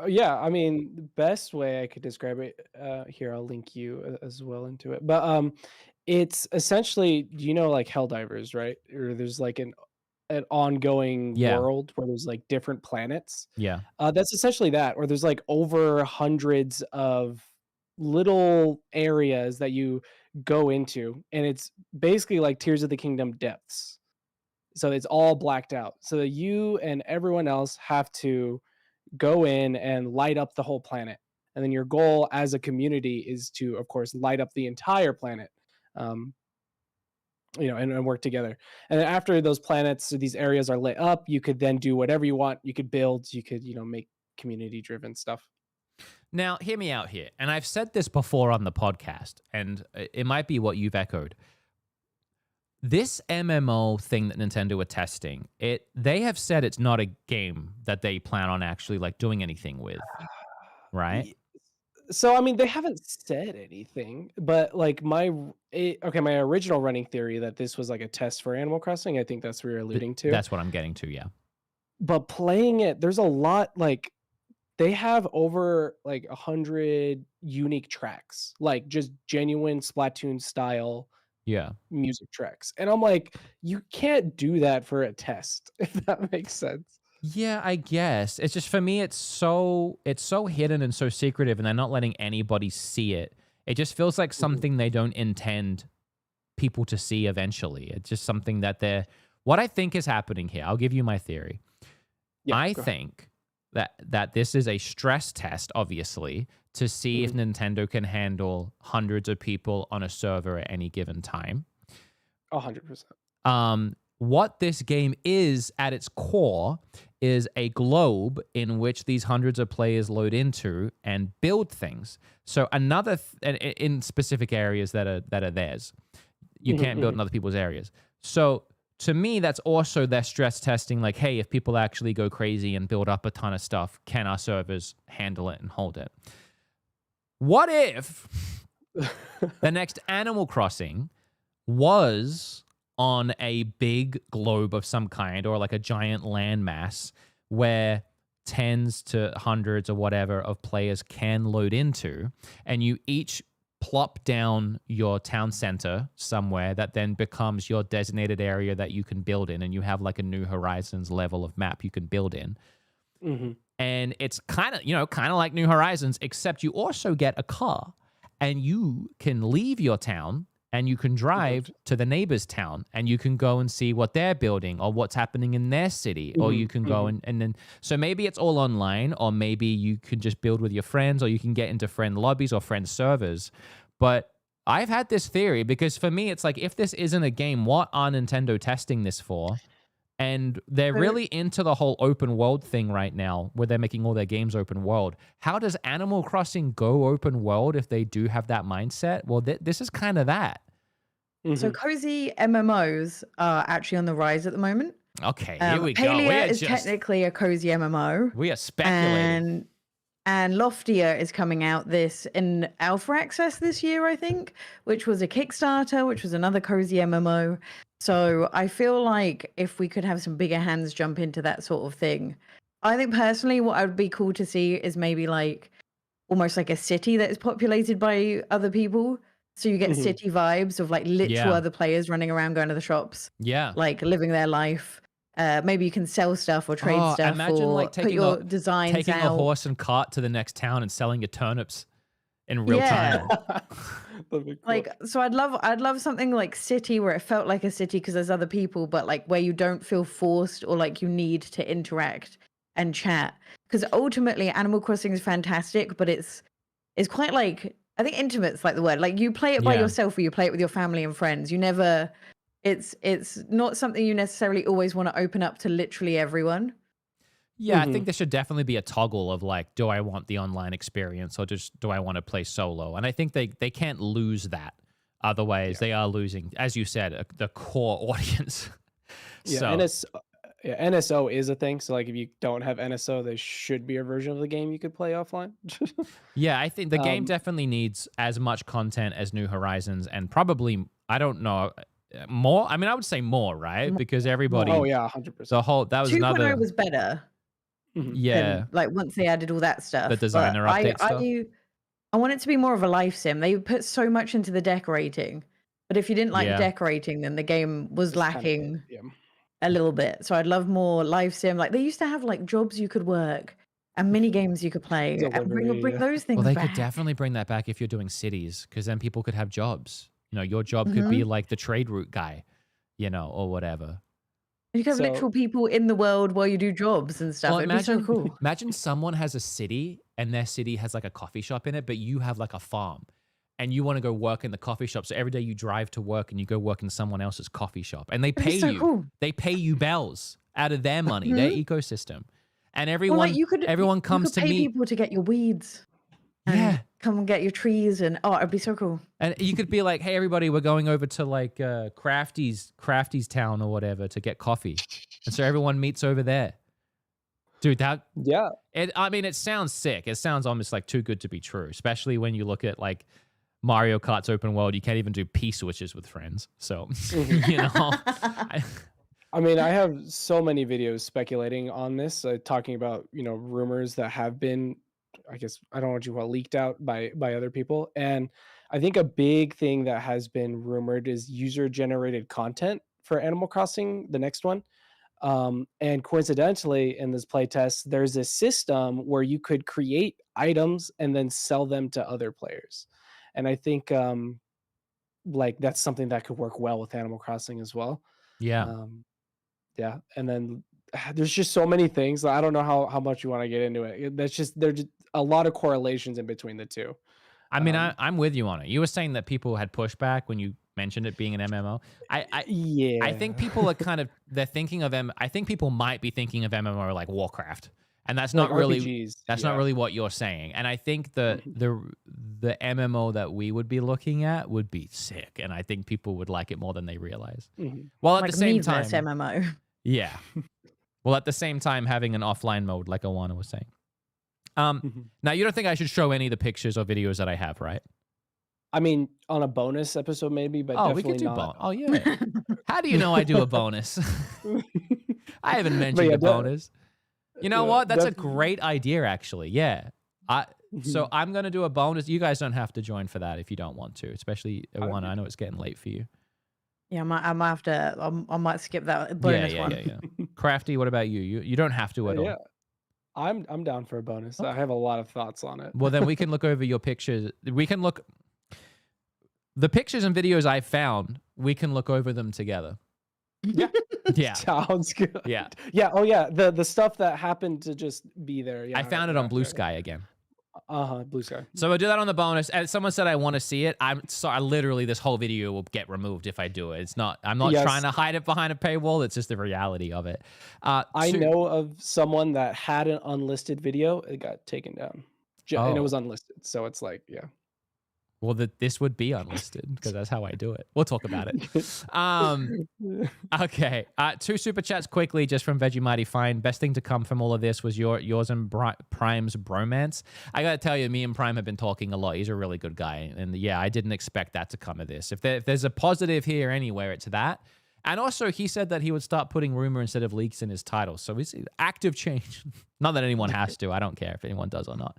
Yeah, I mean, the best way I could describe it, here, I'll link you as well into it. But it's essentially, like Helldivers, right? Or there's like an ongoing world where there's like different planets. Yeah. That's essentially that, or there's like over hundreds of little areas that you go into, and it's basically like Tears of the Kingdom depths. So it's all blacked out. So you and everyone else have to go in and light up the whole planet. And then your goal as a community is to, of course, light up the entire planet. And work together. And then after those planets, these areas are lit up, you could then do whatever you want. You could build, you could, make community-driven stuff. Now, hear me out here. And I've said this before on the podcast, and it might be what you've echoed. This MMO thing that Nintendo are testing, they have said it's not a game that they plan on actually like doing anything with, right? So I mean, they haven't said anything, but like my original running theory that this was like a test for Animal Crossing. I think that's what you're alluding to. That's what I'm getting to. Yeah. But playing it, there's a lot like they have over like 100 unique tracks, like just genuine Splatoon style Yeah. music tracks. And I'm like, you can't do that for a test, if that makes sense. Yeah, I guess. It's just for me it's so hidden and so secretive and they're not letting anybody see it. It just feels like something they don't intend people to see eventually. It's just something that what I think is happening here. I'll give you my theory. Yeah, I go ahead. think that this is a stress test, obviously, to see if Nintendo can handle hundreds of people on a server at any given time. 100%. What this game is at its core is a globe in which these hundreds of players load into and build things. So in specific areas that are theirs, you can't build in other people's areas. So to me, that's also their stress testing. Like, hey, if people actually go crazy and build up a ton of stuff, can our servers handle it and hold it? What if the next Animal Crossing was on a big globe of some kind or like a giant landmass where tens to hundreds or whatever of players can load into, and you each plop down your town center somewhere that then becomes your designated area that you can build in, and you have like a New Horizons level of map you can build in. And it's kind of like New Horizons, except you also get a car and you can leave your town and you can drive to the neighbor's town and you can go and see what they're building or what's happening in their city. Or you can go and then, so maybe it's all online, or maybe you can just build with your friends, or you can get into friend lobbies or friend servers. But I've had this theory because for me, it's like, if this isn't a game, what are Nintendo testing this for? And they're really into the whole open world thing right now, where they're making all their games open world. How does Animal Crossing go open world if they do have that mindset? Well, this is kind of that. So cozy MMOs are actually on the rise at the moment. Okay, here we go. Palia is technically a cozy MMO. We are speculating. And Loftier is coming out in alpha access this year, I think, which was a Kickstarter, which was another cozy MMO. So I feel like if we could have some bigger hands jump into that sort of thing, I think personally what I would be cool to see is maybe like almost like a city that is populated by other people. So you get city vibes of like literal other players running around, going to the shops, like living their life. Maybe you can sell stuff or trade stuff, imagine or like put your designs taking out. a horse and cart to the next town and selling your turnips in real time. That'd be cool. Like, so I'd love something like city where it felt like a city because there's other people, but like where you don't feel forced or like you need to interact and chat. Because ultimately, Animal Crossing is fantastic, but it's quite like, I think intimate's like the word. Like you play it by yourself, or you play it with your family and friends. You never. It's not something you necessarily always want to open up to literally everyone. Yeah, I think there should definitely be a toggle of like, do I want the online experience or just do I want to play solo? And I think they can't lose that. Otherwise, they are losing, as you said, the core audience. NSO is a thing. So like if you don't have NSO, there should be a version of the game you could play offline. Yeah, I think the game definitely needs as much content as New Horizons, and probably, I don't know, more. I mean, I would say more, right? Because everybody. Oh yeah, 100%. The whole that was 2.0 another. was better. Yeah. Like once they added all that stuff. The designer update stuff. I want it to be more of a life sim. They put so much into the decorating, but if you didn't like decorating, then the game was lacking a little bit. So I'd love more life sim. Like they used to have like jobs you could work and mini games you could play, and bring those things. Well, they back. could definitely bring that back if you're doing cities, because then people could have jobs. You know, your job could be like the trade route guy, you know, or whatever. You can have literal people in the world while you do jobs and stuff. Well, It'd be so cool. Imagine someone has a city and their city has like a coffee shop in it, but you have like a farm and you want to go work in the coffee shop. So every day you drive to work and you go work in someone else's coffee shop, and they pay you. Cool. They pay you bells out of their money, their ecosystem. And everyone, everyone comes to pay meet people to get your weeds. Come and get your trees, and it'd be so cool. And you could be like, hey, everybody, we're going over to like Crafty's town or whatever to get coffee. And so everyone meets over there. Dude, that Yeah. I mean, it sounds sick. It sounds almost like too good to be true, especially when you look at like Mario Kart's open world. You can't even do P-switches with friends. So, you know, I mean, I have so many videos speculating on this, talking about, rumors that have been, I guess, I don't know what you call it, leaked out by other people. And I think a big thing that has been rumored is user-generated content for Animal Crossing, the next one. And coincidentally, in this playtest, there's a system where you could create items and then sell them to other players. And I think like that's something that could work well with Animal Crossing as well. yeah. Yeah, and then there's just so many things. I don't know how much you want to get into it. There's just a lot of correlations in between the two. I mean, I'm with you on it. You were saying that people had pushback when you mentioned it being an MMO. Yeah, I think people are they're thinking of I think people might be thinking of MMO like Warcraft, and that's like not really RPGs, that's not really what you're saying. And I think the MMO that we would be looking at would be sick, and I think people would like it more than they realize. Well, at Like the same time, Miiverse MMO. yeah. Well, at the same time, having an offline mode, like Eeowna was saying. Now, you don't think I should show any of the pictures or videos that I have, right? I mean, on a bonus episode maybe, but Oh, we definitely could do not. bonus. Oh, yeah. How do you know I do a bonus? I haven't mentioned yeah, a bonus. You know yeah, what? That's a definitely. great idea, actually. Yeah. So I'm going to do a bonus. You guys don't have to join for that if you don't want to, especially Eeowna. I know it's getting late for you. Yeah, I might have to. I might skip that bonus one. Yeah. Crafty, what about you? You don't have to at all. Yeah, I'm down for a bonus. I have a lot of thoughts on it. Well, then we can look over your pictures. We can look the pictures and videos I found. We can look over them together. Yeah. Yeah. Sounds good. Yeah. Yeah. Oh yeah. The stuff that happened to just be there. Yeah. I found it on Blue Sky again. Blue Sky. So we'll do that on the bonus. And someone said I want to see it. I'm sorry. Literally, this whole video will get removed if I do it. It's not. I'm not trying to hide it behind a paywall. It's just the reality of it. I know of someone that had an unlisted video. It got taken down, and it was unlisted. So it's like, yeah. Well, this would be unlisted because that's how I do it. We'll talk about it. Okay. 2 super chats quickly, just from Vegemite Fine. Best thing to come from all of this was yours and Prime's bromance. I got to tell you, me and Prime have been talking a lot. He's a really good guy. And yeah, I didn't expect that to come of this. If there's a positive here anywhere, it's that. And also, he said that he would start putting rumor instead of leaks in his title. So it's active change. Not that anyone has to. I don't care if anyone does or not.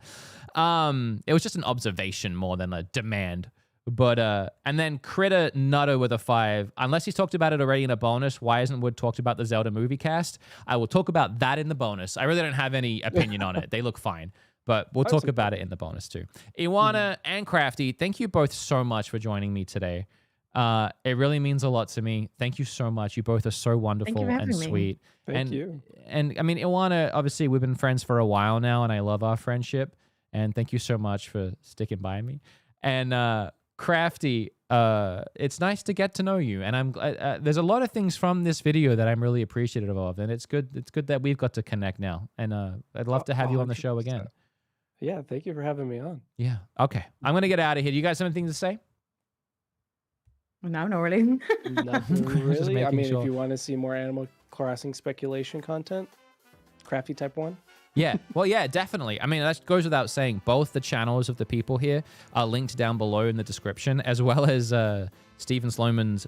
It was just an observation more than a demand. But and then Critter Nutter with a 5. Unless he's talked about it already in a bonus, why hasn't Wood talked about the Zelda movie cast? I will talk about that in the bonus. I really don't have any opinion on it. They look fine. But we'll talk about it in the bonus too. Eeowna and Crafty, thank you both so much for joining me today. It really means a lot to me. Thank you so much. You both are so wonderful and sweet. Thank you. And I mean, Eeowna, obviously we've been friends for a while now, and I love our friendship. And thank you so much for sticking by me. And Crafty, it's nice to get to know you. And I'm there's a lot of things from this video that I'm really appreciative of, and it's good. It's good that we've got to connect now. And I'd love to have you on the show again. Yeah, thank you for having me on. Yeah. Okay. I'm gonna get out of here. Do you guys have anything to say? No, not really. Nothing really. I making mean, sure. if you want to see more Animal Crossing speculation content, Craftytype1. Yeah, well, yeah, definitely. I mean, that goes without saying. Both the channels of the people here are linked down below in the description, as well as Dr. Stephen Sloman's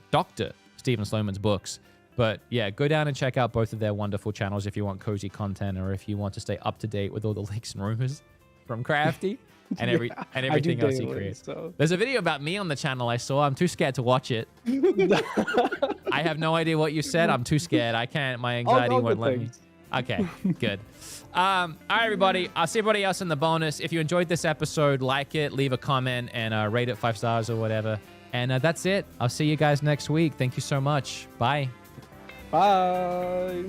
books. But yeah, go down and check out both of their wonderful channels if you want cozy content or if you want to stay up to date with all the leaks and rumors from Crafty and everything else he creates. So. There's a video about me on the channel I saw. I'm too scared to watch it. I have no idea what you said. I'm too scared. I can't. My anxiety won't let me. Okay, good. All right, everybody. I'll see everybody else in the bonus. If you enjoyed this episode, like it, leave a comment, and rate it 5 stars or whatever. And that's it. I'll see you guys next week. Thank you so much. Bye. Bye.